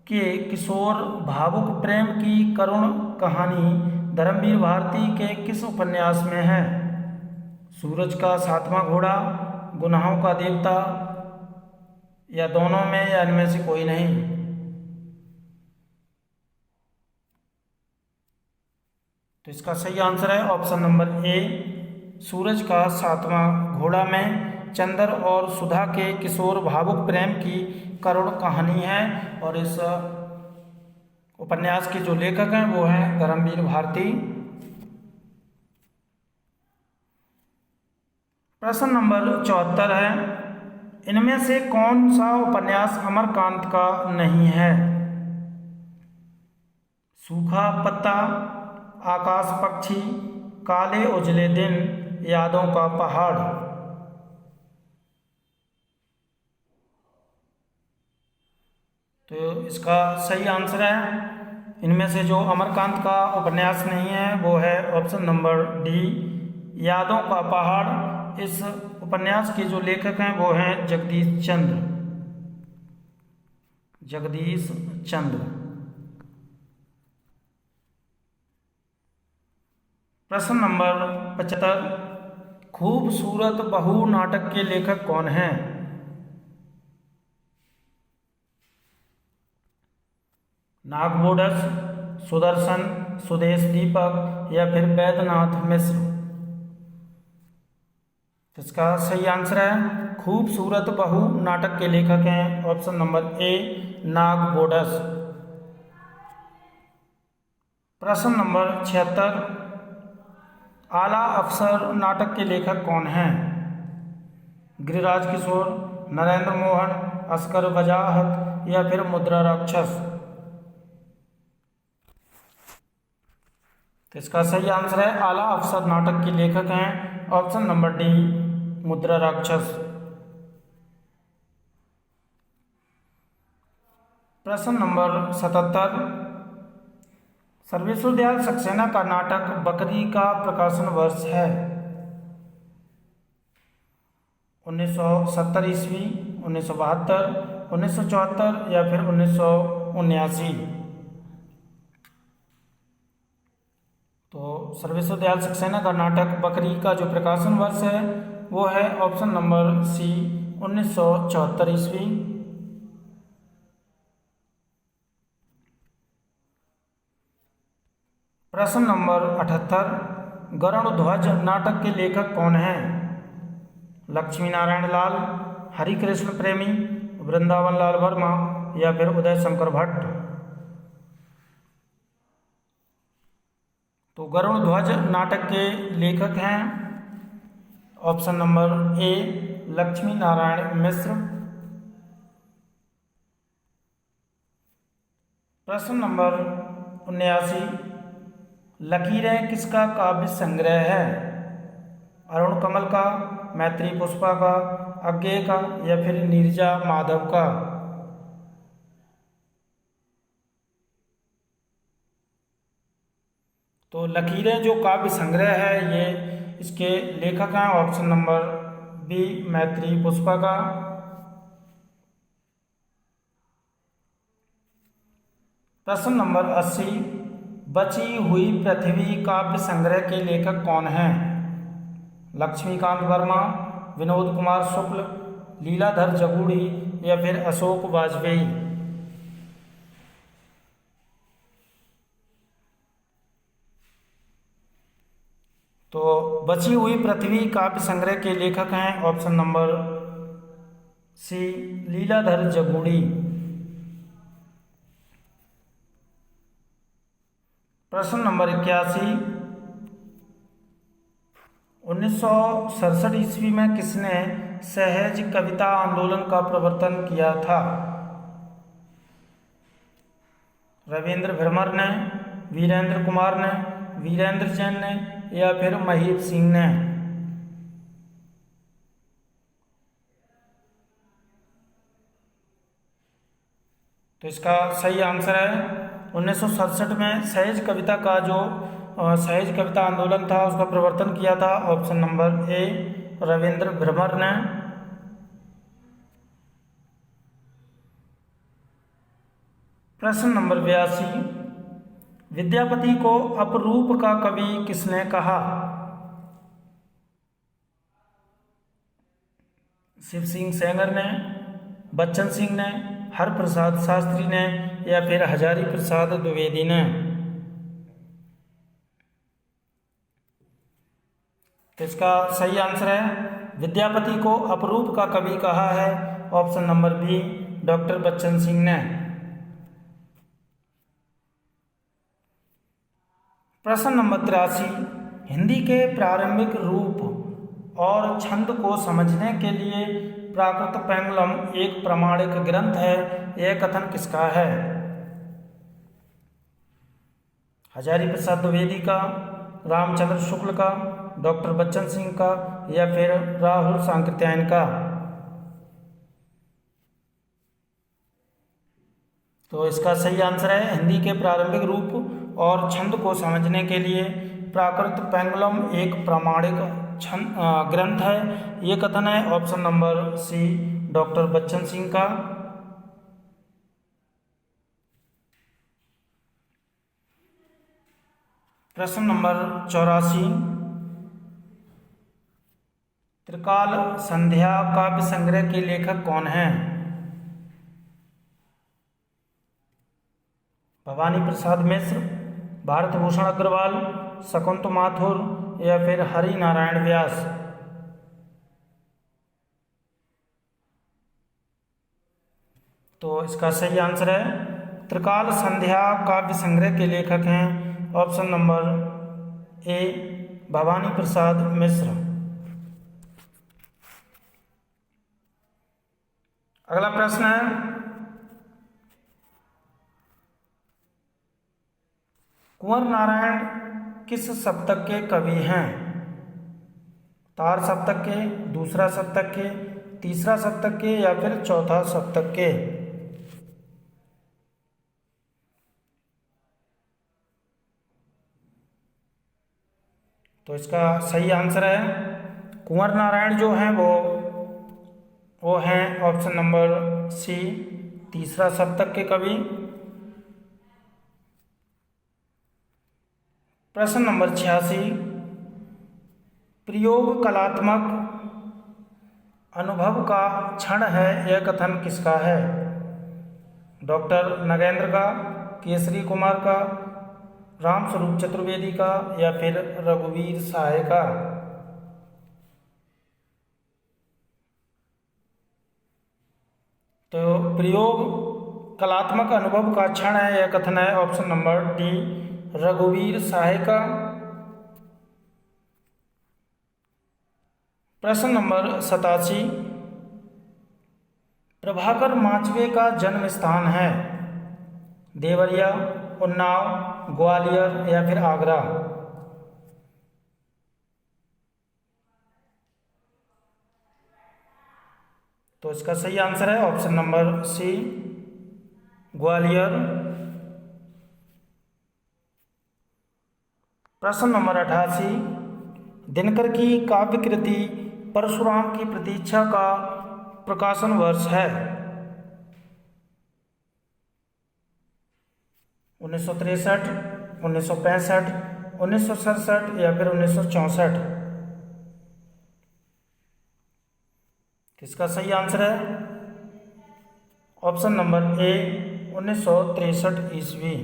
के किशोर भावुक प्रेम की करुण कहानी धर्मवीर भारती के किस उपन्यास में है? सूरज का सातवां घोड़ा, गुनाहों का देवता, या दोनों में, या इनमें से कोई नहीं? तो इसका सही आंसर है ऑप्शन नंबर ए, सूरज का सातवां घोड़ा में चंदर और सुधा के किशोर भावुक प्रेम की करुण कहानी है, और इस उपन्यास के जो लेखक हैं वो हैं धर्मवीर भारती। प्रश्न नंबर 74 है, इनमें से कौन सा उपन्यास अमरकांत का नहीं है? सूखा पत्ता, आकाश पक्षी, काले उजले दिन, यादों का पहाड़। तो इसका सही आंसर है, इनमें से जो अमरकांत का उपन्यास नहीं है वो है ऑप्शन नंबर डी, यादों का पहाड़। इस उपन्यास के जो लेखक हैं वो हैं जगदीश चंद्र। प्रश्न नंबर 75, खूबसूरत बहू नाटक के लेखक कौन हैं? नागबोडस, सुदर्शन, सुदेश दीपक या फिर वैद्यनाथ मिश्र। इसका सही आंसर है खूबसूरत बहू नाटक के लेखक हैं ऑप्शन नंबर ए, नागबोडस। प्रश्न नंबर 76, आला अफसर नाटक के लेखक कौन हैं? गिरिराज किशोर, नरेंद्र मोहन, अस्कर वजाहत या फिर मुद्रा राक्षस। तो इसका सही आंसर है आला अफसर नाटक के लेखक हैं ऑप्शन नंबर डी, मुद्रा राक्षस। प्रश्न नंबर 77, सर्वेश्वर दयाल सक्सेना का नाटक बकरी का प्रकाशन वर्ष है? 1970 ईस्वी, 1972, 1974 या फिर 1979। तो सर्वेश्वर दयाल सक्सेना का नाटक बकरी का जो प्रकाशन वर्ष है वो है ऑप्शन नंबर सी, 1974 ईस्वी। प्रश्न नंबर 78, गरुड़ध्वज नाटक के लेखक कौन हैं? लक्ष्मी नारायण लाल, हरिकृष्ण प्रेमी, वृंदावन लाल वर्मा या फिर उदय शंकर भट्ट। तो गरुड़ध्वज नाटक के लेखक हैं option number A, Laxmi Narayan Mishra. प्रश्न नंबर 79, लकीरें किसका काव्य संग्रह है? अरुण कमल का, मैत्री पुष्पा का, अज्ञेय का या फिर नीरजा माधव का। तो लकीरें जो काव्य संग्रह है ये इसके लेखक हैं ऑप्शन नंबर बी, मैत्री पुष्पा का। प्रश्न नंबर 80, बची हुई पृथ्वी काव्य संग्रह के लेखक कौन हैं? लक्ष्मीकांत वर्मा, विनोद कुमार शुक्ल, लीलाधर जगूड़ी या फिर अशोक वाजपेयी। तो बची हुई पृथ्वी काव्य संग्रह के लेखक हैं option number C, Leeladhar Jagudi. प्रश्न नंबर 81, 1967 ईस्वी में किसने सहज कविता आंदोलन का प्रवर्तन किया था? रविंद्र भ्रमर ने, वीरेंद्र कुमार ने, वीरेंद्र जैन ने या फिर महीप सिंह ने। तो इसका सही आंसर है 1967 में सहज कविता का जो सहज कविता आंदोलन था उसका प्रवर्तन किया था ऑप्शन नंबर ए, रविंद्र भ्रमर ने। प्रश्न नंबर 82, विद्यापति को अपरूप का कवि किसने कहा? शिव सिंह सेंगर ने, बच्चन सिंह ने, हरप्रसाद शास्त्री ने या फिर हजारी प्रसाद द्विवेदी ने। तो इसका सही आंसर है विद्यापति को अपरूप का कवि कहा है option number B, doctor Bachchan Singh ने। प्रश्न नंबर 83, हिंदी के प्रारंभिक रूप और छंद को समझने के लिए प्राकृत पेंगुलम एक प्रामाणिक ग्रंथ है, यह कथन किसका है? हजारी प्रसाद द्विवेदी का, रामचंद्र शुक्ल का, डॉक्टर बच्चन सिंह का, या फिर राहुल सांकृत्यायन का? तो इसका सही आंसर है हिंदी के प्रारंभिक रूप और छंद को समझने के लिए प्राकृत पेंगुलम एक प्रामाणिक ग्रंथ है, ये कथन है option number C, doctor Bachchan Singh का। प्रश्न नंबर 84, त्रिकाल संध्या काव्य संग्रह के लेखक कौन हैं? भवानी प्रसाद मिश्र, भारत भूषण अग्रवाल, शकुंत माथुर, या फिर हरि नारायण व्यास? तो इसका सही आंसर है त्रिकाल संध्या काव्य संग्रह के लेखक हैं ऑप्शन नंबर ए, भवानी प्रसाद मिश्र। अगला प्रश्न है, कुंवर नारायण किस सप्तक के कवि हैं? तार सप्तक के, दूसरा सप्तक के, तीसरा सप्तक के, या फिर चौथा सप्तक के? तो इसका सही आंसर है कुंवर नारायण जो हैं वो हैं ऑप्शन नंबर सी, तीसरा सप्तक के कवि। प्रश्न नंबर 86, प्रयोग कलात्मक अनुभव का क्षण है, यह कथन किसका है? डॉक्टर नगेंद्र का, केसरी कुमार का, रामस्वरूप चतुर्वेदी का, या फिर रघुवीर सहाय का? तो प्रयोग कलात्मक अनुभव का क्षण है, यह कथन है ऑप्शन नंबर डी, रघुवीर सहाय का। प्रश्न नंबर 87, प्रभाकर माचवे का जन्म स्थान है? देवरिया, उन्नाव, ग्वालियर, या फिर आगरा? तो इसका सही आंसर है ऑप्शन नंबर सी, ग्वालियर। प्रश्न नंबर 88, दिनकर की काव्य कृति परशुराम की प्रतीक्षा का प्रकाशन वर्ष है? 1963, 1965, 1967, या फिर 1964? इसका सही आंसर है ऑप्शन नंबर ए, 1963 ईस्वी।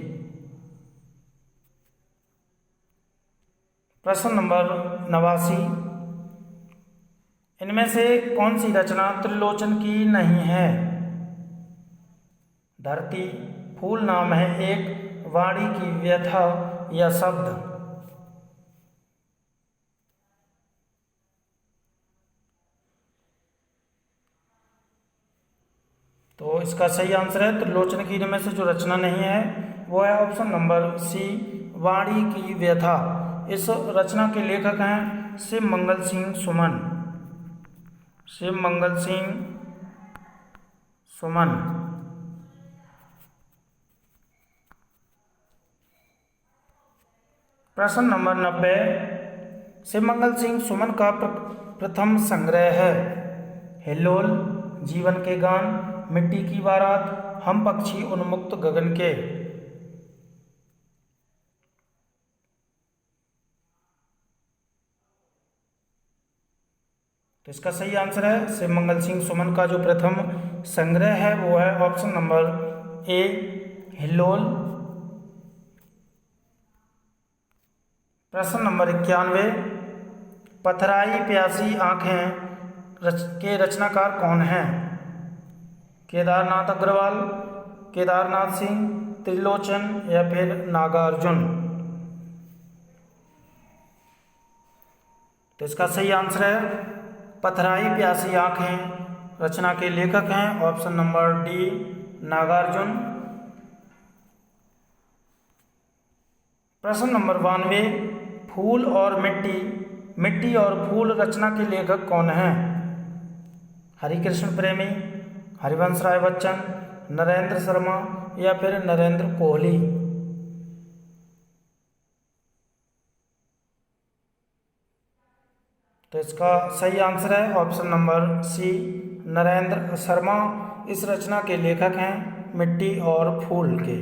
प्रश्न नंबर 89, इनमें से कौन सी रचना त्रिलोचन की नहीं है? धरती, फूल नाम है एक, वाणी की व्यथा, या शब्द? तो इसका सही आंसर है त्रिलोचन की इनमें से जो रचना नहीं है वो है ऑप्शन नंबर सी, वाणी की व्यथा। इस रचना के लेखक हैं शिव मंगल सिंह सुमन। शिव मंगल सिंह सुमन। प्रश्न नंबर 90, शिवमंगल सिंह सुमन का प्रथम संग्रह है? हिल्लोल, जीवन के गान, मिट्टी की बारात, हम पक्षी उन्मुक्त गगन के? तो इसका सही आंसर है शिवमंगल सिंह सुमन का जो प्रथम संग्रह है वो है ऑप्शन नंबर ए, हिल्लोल। प्रश्न नंबर 91, पथराई प्यासी आंखें के रचनाकार कौन हैं? केदारनाथ अग्रवाल, केदारनाथ सिंह, त्रिलोचन, या फिर नागार्जुन? तो इसका सही आंसर है पथराई प्यासी आंखें। रचना के लेखक हैं ऑप्शन नंबर डी नागार्जुन। प्रश्न नंबर 92, फूल और मिट्टी, मिट्टी और फूल रचना के लेखक कौन हैं? हरिकृष्ण प्रेमी, हरिवंश राय बच्चन, नरेंद्र शर्मा या फिर नरेंद्र कोहली। तो इसका सही आंसर है option number C Narendra Sharma इस रचना के लेखक हैं मिट्टी और फूल के।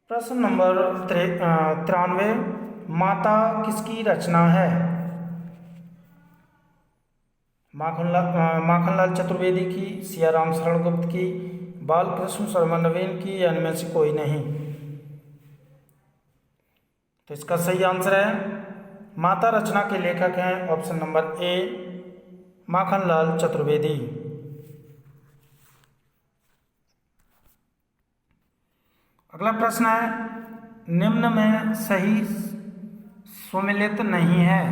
प्रश्न नंबर 93, माता किसकी रचना है? माखनलाल चतुर्वेदी की, सियाराम शरण गुप्त की, बालकृष्ण शर्मा नवीन की या इनमें से कोई नहीं। तो इसका सही आंसर है माता रचना के लेखक हैं ऑप्शन नंबर ए माखनलाल चतुर्वेदी। अगला प्रश्न है, निम्न में सही सुमेलित नहीं है।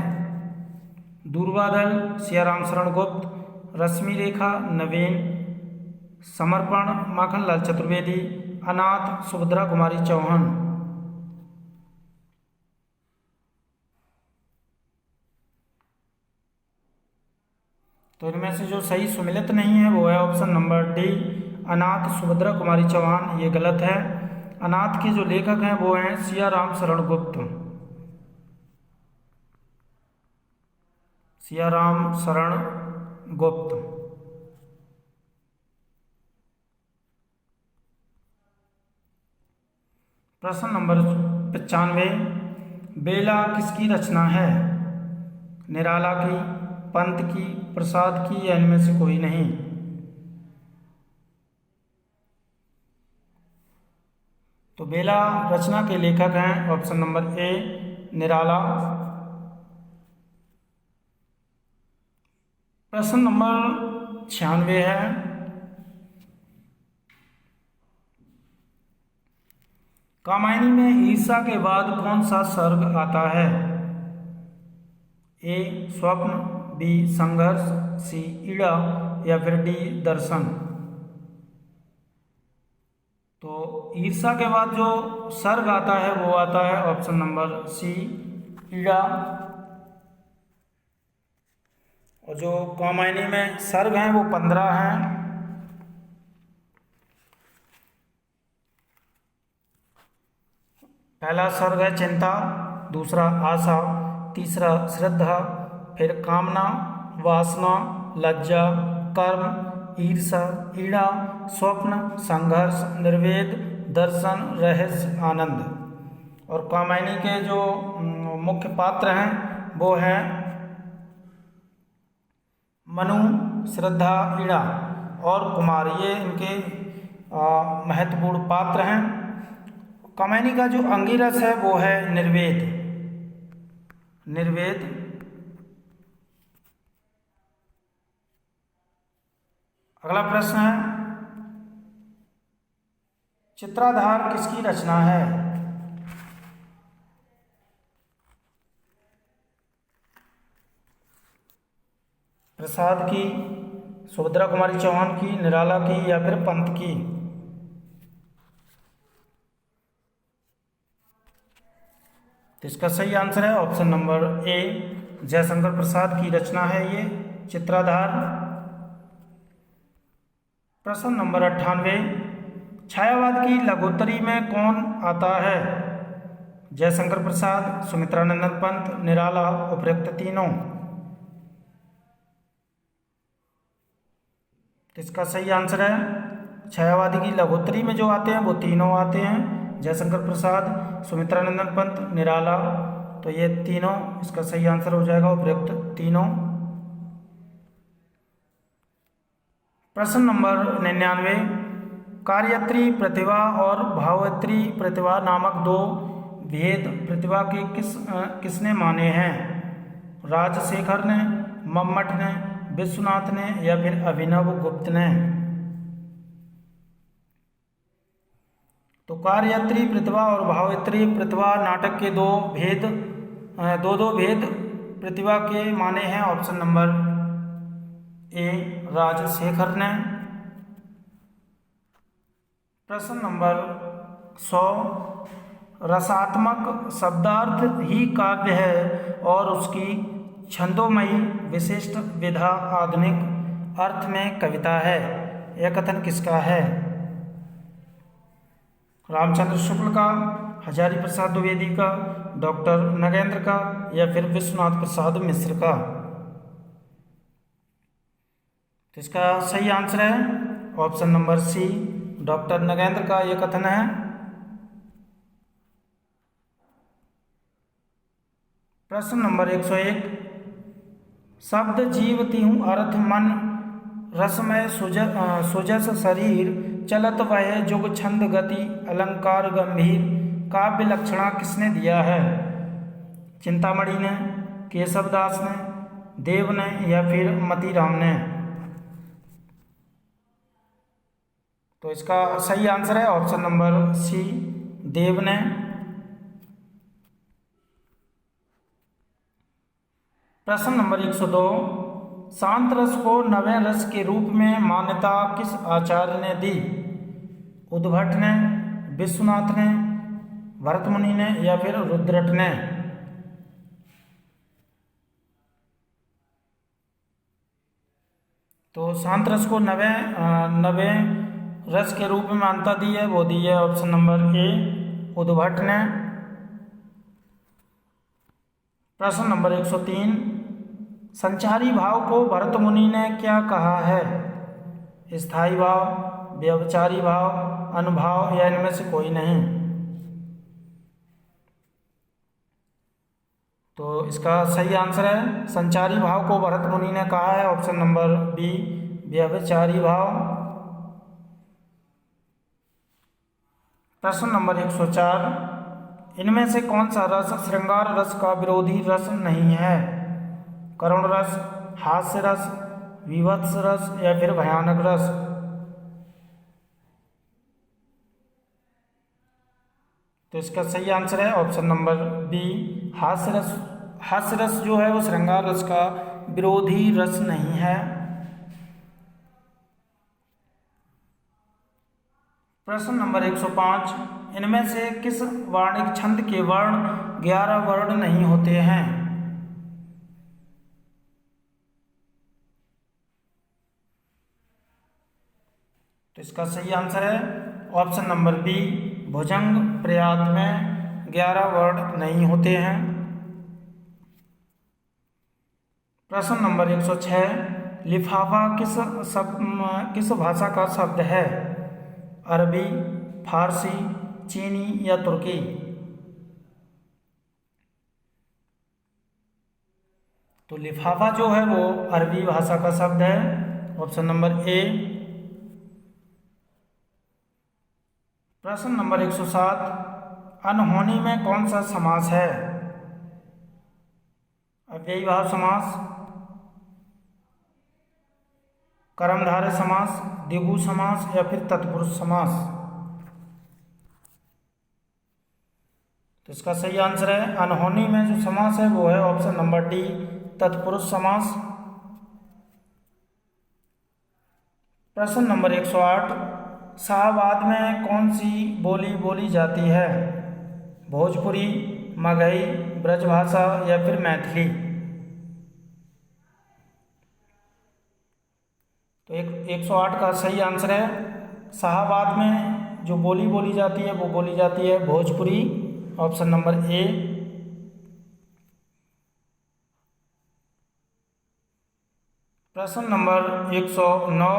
दूरबादल, सियाराम शरण गुप्त, रश्मि रेखा, नवीन, समर्पण, माखनलाल चतुर्वेदी, अनाथ, सुभद्रा कुमारी चौहान। तो इनमें से जो सही सुमेलित नहीं है वो है ऑप्शन नंबर डी अनाथ, सुभद्रा कुमारी चौहान। ये गलत है। अनाथ के जो लेखक हैं वो हैं सियाराम शरण गुप्त। सियाराम शरण गुप्त। प्रश्न नंबर 95, बेला किसकी रचना है? निराला की, पंत की, प्रसाद की या इनमें से कोई नहीं। तो बेला रचना के लेखक हैं ऑप्शन नंबर ए निराला। प्रश्न नंबर 96 है, कामायनी में ईर्षा के बाद कौन सा सर्ग आता है? ए स्वप्न, बी संघर्ष, सी ईड़ा या फिर डी दर्शन। तो ईर्षा के बाद जो सर्ग आता है वो आता है ऑप्शन नंबर सी ईड़ा। और जो कामायनी में सर्ग हैं वो 15 हैं। पहला सर्ग है चिंता, दूसरा आशा, तीसरा श्रद्धा, फिर कामना, वासना, लज्जा, कर्म, ईर्षा, ईड़ा, स्वप्न, संघर्ष, निर्वेद, दर्शन, रहस्य, आनंद। और कामायनी के जो मुख्य पात्र हैं वो हैं मनु, श्रद्धा, ईड़ा और कुमार। ये इनके महत्वपूर्ण पात्र हैं। कामायनी का जो अंगिरस है वो है निर्वेद। निर्वेद। अगला प्रश्न है, चित्राधार किसकी रचना है? प्रसाद की, सुभद्रा कुमारी चौहान की, निराला की या फिर पंत की। तो इसका सही आंसर है ऑप्शन नंबर ए जयशंकर प्रसाद की रचना है ये चित्राधार। प्रश्न नंबर 98, छायावाद की लघुत्तरी में कौन आता है? जयशंकर प्रसाद, सुमित्रानंदन पंत, निराला, उपरोक्त तीनों। तो इसका सही आंसर है छायावादी की लघुत्तरी में जो आते हैं वो तीनों आते हैं, जयशंकर प्रसाद, सुमित्रानंदन पंत, निराला। तो ये तीनों इसका सही आंसर हो जाएगा उपरोक्त तीनों। प्रश्न नंबर 99, कार्यत्री प्रतिभा और भावत्री प्रतिभा नामक दो भेद प्रतिभा के किसने माने हैं? राजशेखर ने, मम्मट ने, विश्वनाथ ने या फिर अभिनव गुप्त ने। तो कार्यत्री प्रतिभा और भावत्री प्रतिभा नाटक के दो भेद दो दो भेद प्रतिभा के माने हैं? ऑप्शन नंबर ए राजशेखर ने। प्रश्न नंबर 100, रसात्मक शब्दार्थ ही काव्य है और उसकी छंदोमयी विशिष्ट विधा आधुनिक अर्थ में कविता है। यह कथन किसका है? रामचंद्र शुक्ल का, हजारी प्रसाद द्विवेदी का, डॉक्टर नगेंद्र का, या फिर विश्वनाथ प्रसाद मिश्र का? तो इसका सही आंसर है option number C, doctor Nagendra का यह कथन है। प्रश्न नंबर 101, शब्द जीव तिहु अर्थ मन रसमय सुजस शरीर चलत वह जुग छंद गति अलंकार गंभीर काव्य लक्षणा किसने दिया है? चिंतामणि ने, केशवदास ने, देव ने, या फिर मतीराम ने? तो इसका सही आंसर है ऑप्शन नंबर सी, देव ने। प्रश्न नंबर 102, शांत रस को नवे रस के रूप में मान्यता किस आचार्य ने दी? उद्भट ने, विश्वनाथ ने, भरत मुनि ने, या फिर रुद्रट ने? तो शांत रस को नवे रस के रूप में मान्यता दी है, वो दी है ऑप्शन नंबर ए, उद्भट ने। प्रश्न नंबर 103, संचारी भाव को भरत मुनि ने क्या कहा है? स्थायी भाव, व्यभिचारी भाव, अनुभाव, या इनमें से कोई नहीं? तो इसका सही आंसर है संचारी भाव को भरत मुनि ने कहा है ऑप्शन नंबर बी, व्यभिचारी भाव। प्रश्न नंबर 104, इनमें से कौन सा रस श्रृंगार रस का विरोधी रस नहीं है? करुण रस, हास्य रस, विभत्स रस, या फिर भयानक रस? तो इसका सही आंसर है ऑप्शन नंबर बी, हास्य रस। हास्य रस जो है वो श्रृंगार रस का विरोधी रस नहीं है। प्रश्न नंबर 105, इनमें से किस वार्णिक छंद के वर्ण 11 वर्ण नहीं होते हैं? तो इसका सही आंसर है ऑप्शन नंबर बी, भुजंग प्रयात में 11 वर्ण नहीं होते हैं। प्रश्न नंबर 106, लिफाफा किस भाषा का शब्द है? अरबी, फारसी, चीनी, या तुर्की? तो लिफाफा जो है वो अरबी भाषा का शब्द है, ऑप्शन नंबर ए। प्रश्न नंबर 107, अनहोनी में कौन सा समास है? अव्ययी भाव समास, कर्मधारय समास, द्विगु समास, या फिर तत्पुरुष समास? तो इसका सही आंसर है अनहोनी में जो समास है वो है ऑप्शन नंबर डी, तत्पुरुष समास। प्रश्न नंबर 108, शाहबाद में कौन सी बोली बोली जाती है? भोजपुरी, मगही, ब्रजभाषा, या फिर मैथिली? तो 108 का सही आंसर है शाहबाद में जो बोली बोली जाती है वो बोली जाती है भोजपुरी, ऑप्शन नंबर ए। प्रश्न नंबर 109,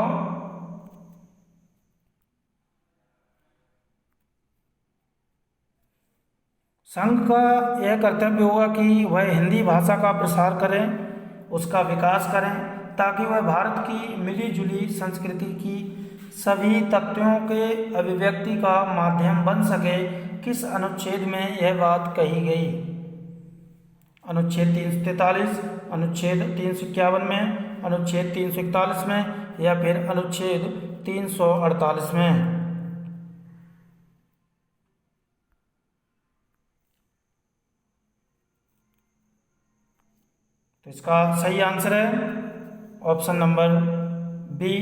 संघ का यह कर्तव्य होगा कि वह हिंदी भाषा का प्रसार करें, उसका विकास करें, ताकि वह भारत की मिली जुली संस्कृति की सभी तत्वों के अभिव्यक्ति का माध्यम बन सके। किस अनुच्छेद में यह बात कही गई? अनुच्छेद 343, अनुच्छेद 351 में, अनुच्छेद 341 में, या फिर अनुच्छेद 348 में? तो इसका सही आंसर है ऑप्शन नंबर बी।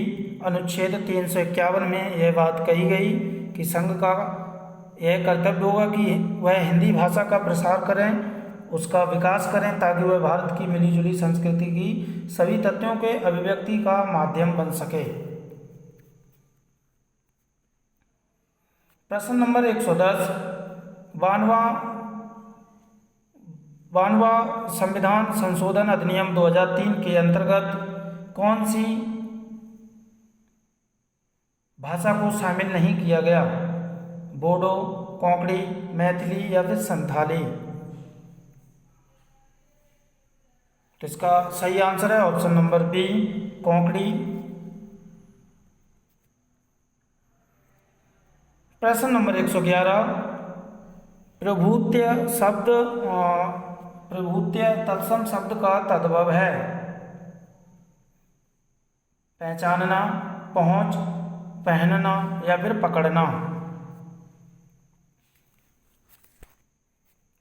अनुच्छेद 351 में यह बात कही गई कि संघ का यह कर्तव्य होगा कि वह हिंदी भाषा का प्रसार करें, उसका विकास करें, ताकि वह भारत की मिलीजुली संस्कृति की सभी तत्वों के अभिव्यक्ति का माध्यम बन सके। प्रश्न नंबर 110, 52वां संविधान संशोधन अधिनियम 2003 के अंतर्गत कौन सी भाषा को शामिल नहीं किया गया? बोडो, कोंकणी, मैथिली या फिर संथाली? तो इसका सही आंसर है ऑप्शन नंबर बी, कोंकणी। प्रश्न नंबर 111, प्रभुत्य तत्सम शब्द का तद्भव है? पहचानना, पहुंच, पहनना या फिर पकड़ना?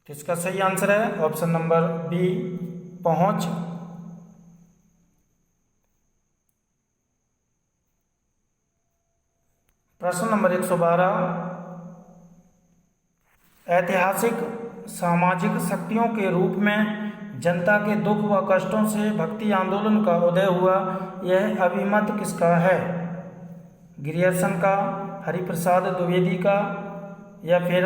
इसका सही आंसर है ऑप्शन नंबर बी, पहुंच। प्रश्न नंबर 112, ऐतिहासिक सामाजिक शक्तियों के रूप में जनता के दुख व कष्टों से भक्ति आंदोलन का उदय हुआ, यह अभिमत किसका है? ग्रियर्सन का, हरिप्रसाद द्विवेदी का या फिर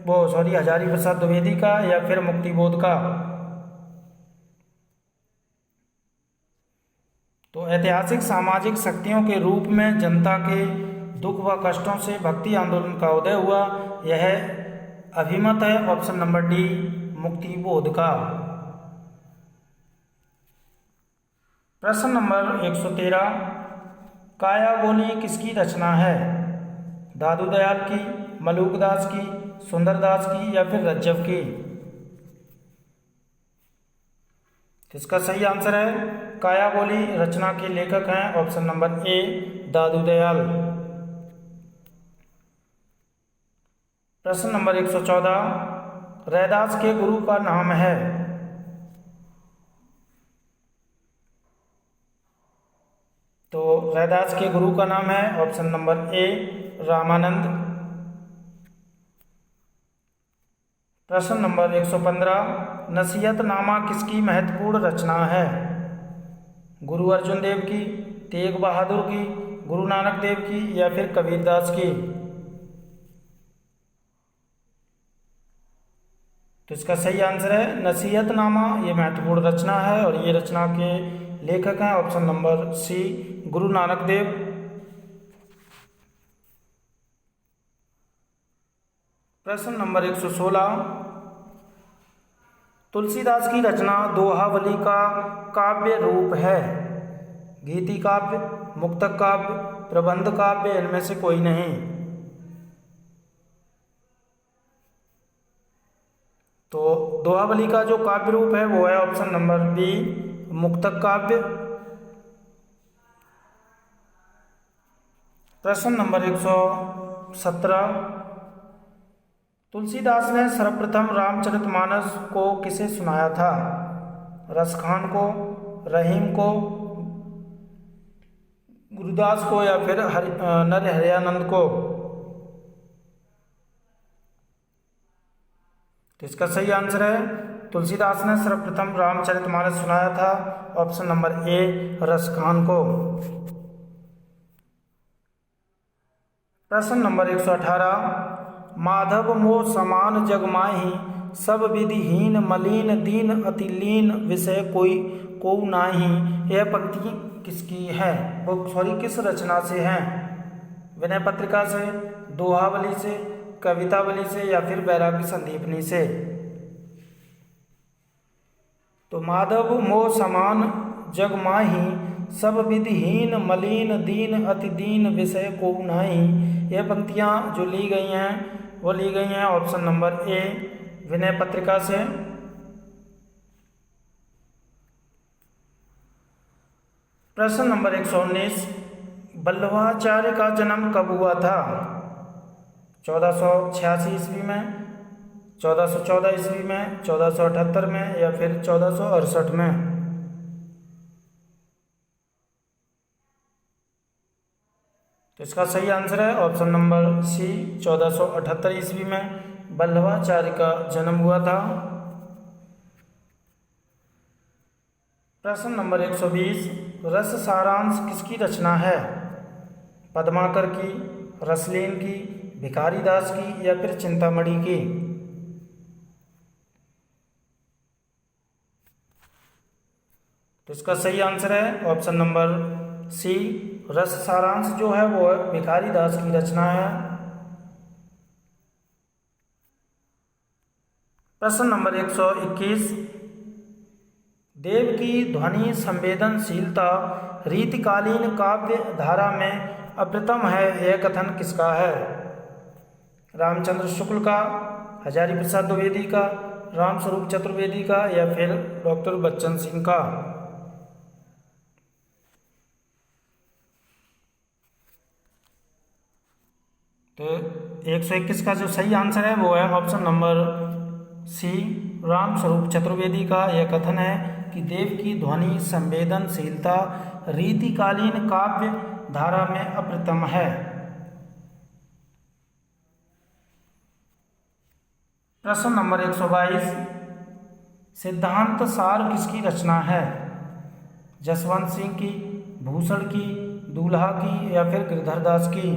हजारी प्रसाद द्विवेदी का या फिर मुक्तिबोध का? तो ऐतिहासिक सामाजिक शक्तियों के रूप में जनता के दुख व कष्टों से भक्ति आंदोलन का उदय हुआ, यह अभिमत है ऑप्शन नंबर डी, मुक्तिबोध का। प्रश्न नंबर 113, काया बोली किसकी रचना है? दादू दयाल की, मलूकदास की, सुंदरदास की या फिर रज्जव की? इसका सही आंसर है काया बोली रचना के लेखक हैं ऑप्शन नंबर ए, दादू दयाल। प्रश्न नंबर 114, रैदास के गुरु का नाम है? तो रैदास के गुरु का नाम है ऑप्शन नंबर ए, रामानंद। प्रश्न नंबर 115, नसीहतनामा किसकी महत्वपूर्ण रचना है? गुरु अर्जुन देव की, तेग बहादुर की, गुरु नानक देव की या फिर कबीरदास की? तो इसका सही आंसर है नसीहतनामा, ये महत्वपूर्ण रचना है और ये रचना के लेखक हैं ऑप्शन नंबर सी, गुरु नानक देव। प्रश्न नंबर 116, तुलसीदास की रचना दोहावली का काव्य रूप है? गीति काव्य, मुक्तक काव्य, प्रबंध काव्य, इनमें से कोई नहीं? तो दोहावली का जो काव्य रूप है वो है ऑप्शन नंबर बी, मुक्तक काव्य। प्रश्न नंबर 117, तुलसीदास ने सर्वप्रथम रामचरितमानस को किसे सुनाया था? रसखान को, रहीम को, गुरुदास को या फिर नरहरियानंद को? तो इसका सही आंसर है तुलसीदास ने सर्वप्रथम रामचरितमानस सुनाया था ऑप्शन नंबर ए, रसखान को। प्रश्न नंबर 118, माधव मोह समान जग माही, सब विधिहीन मलिन दीन अतिलीन, विषय कोई को नाही, यह पंक्ति किसकी है? किस रचना से है? विनय पत्रिका से, दोहावली से, कवितावली से या फिर वैराग्य संदीपनी से? तो माधव मोह समान जग माही, सब विधिहीन मलिन दीन अति दीन, विषय को नाही, यह पंक्तियां जो ली गई हैं वो ली गई हैं ऑप्शन नंबर ए, विनय पत्रिका से। प्रश्न नंबर 119, वल्लभाचार्य का जन्म कब हुआ था? 1486 ईस्वी में, 1414 ईस्वी में, 1478 में या फिर 1468 में? तो इसका सही आंसर है ऑप्शन नंबर सी, 1478 ईस्वी में वल्लभाचार्य का जन्म हुआ था। प्रश्न नंबर 120, रस सारांश किसकी रचना है? पद्माकर की, रसलीन की, भिखारी दास की या फिर चिंतामणि की? तो इसका सही आंसर है ऑप्शन नंबर सी, रस सारांश जो है वो भिखारी दास की रचना है। प्रश्न नंबर 121, देव की ध्वनि संवेदनशीलता रीतिकालीन काव्य धारा में अप्रथम है, यह कथन किसका है? रामचंद्र शुक्ल का, हजारी प्रसाद द्विवेदी का, रामस्वरूप चतुर्वेदी का या फिर डॉक्टर बच्चन सिंह का? तो 121 का जो सही आंसर है वो है option number C, Ramswaroop Chaturvedi का यह कथन है कि देव की ध्वनि संवेदनशीलता रीतिकालीन काव्य धारा में अप्रथम है। प्रश्न नंबर 122, सिद्धांत सार किसकी रचना है? जसवंत सिंह की, भूषण की, दूल्हा की या फिर गिरधर दास की?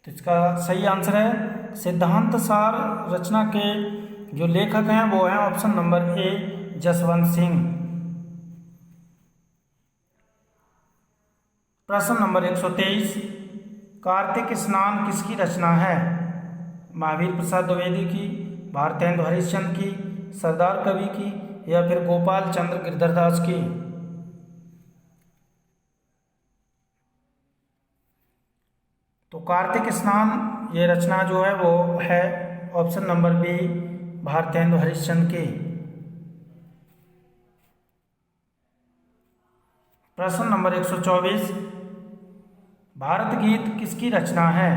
तो इसका सही आंसर है सिद्धांत सार रचना के जो लेखक हैं वो हैं ऑप्शन नंबर ए, जसवंत सिंह। प्रश्न नंबर 123, कार्तिक स्नान किसकी रचना है? महावीर प्रसाद द्विवेदी की, भारतेंदु हरिश्चंद्र की, सरदार कवि की या फिर गोपाल चंद्र गिरधरदास की? तो कार्तिक स्नान ये रचना जो है वो है option number B, Bharatendu Harishchandra की। प्रश्न नंबर 124, भारत गीत किसकी रचना है?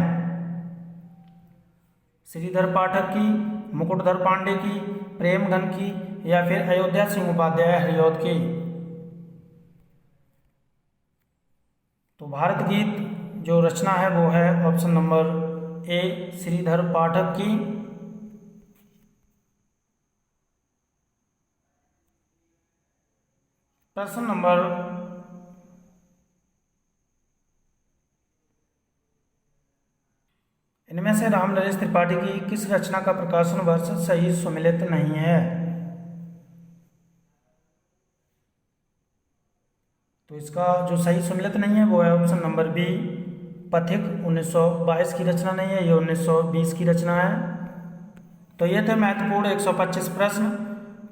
श्रीधर पाठक की, मुकुटधर पांडे की, प्रेमघन की या फिर अयोध्या सिंह उपाध्याय हरिऔध की? तो भारत गीत जो रचना है वो है ऑप्शन नंबर ए, श्रीधर पाठक की। प्रश्न नंबर इनमें से रामनरेश त्रिपाठी की किस रचना का प्रकाशन वर्ष सही सुमेलित नहीं है? तो इसका जो सही सुमेलित नहीं है वो है ऑप्शन नंबर बी, पथिक 1922 की रचना नहीं है, ये 1920 की रचना है। तो ये थे महत्वपूर्ण 125 प्रश्न।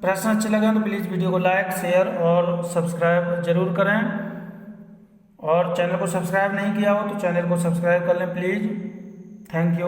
प्रश्न अच्छे लगे तो प्लीज़ वीडियो को लाइक, शेयर और सब्सक्राइब जरूर करें, और चैनल को सब्सक्राइब नहीं किया हो तो चैनल को सब्सक्राइब कर लें प्लीज़। Thank you.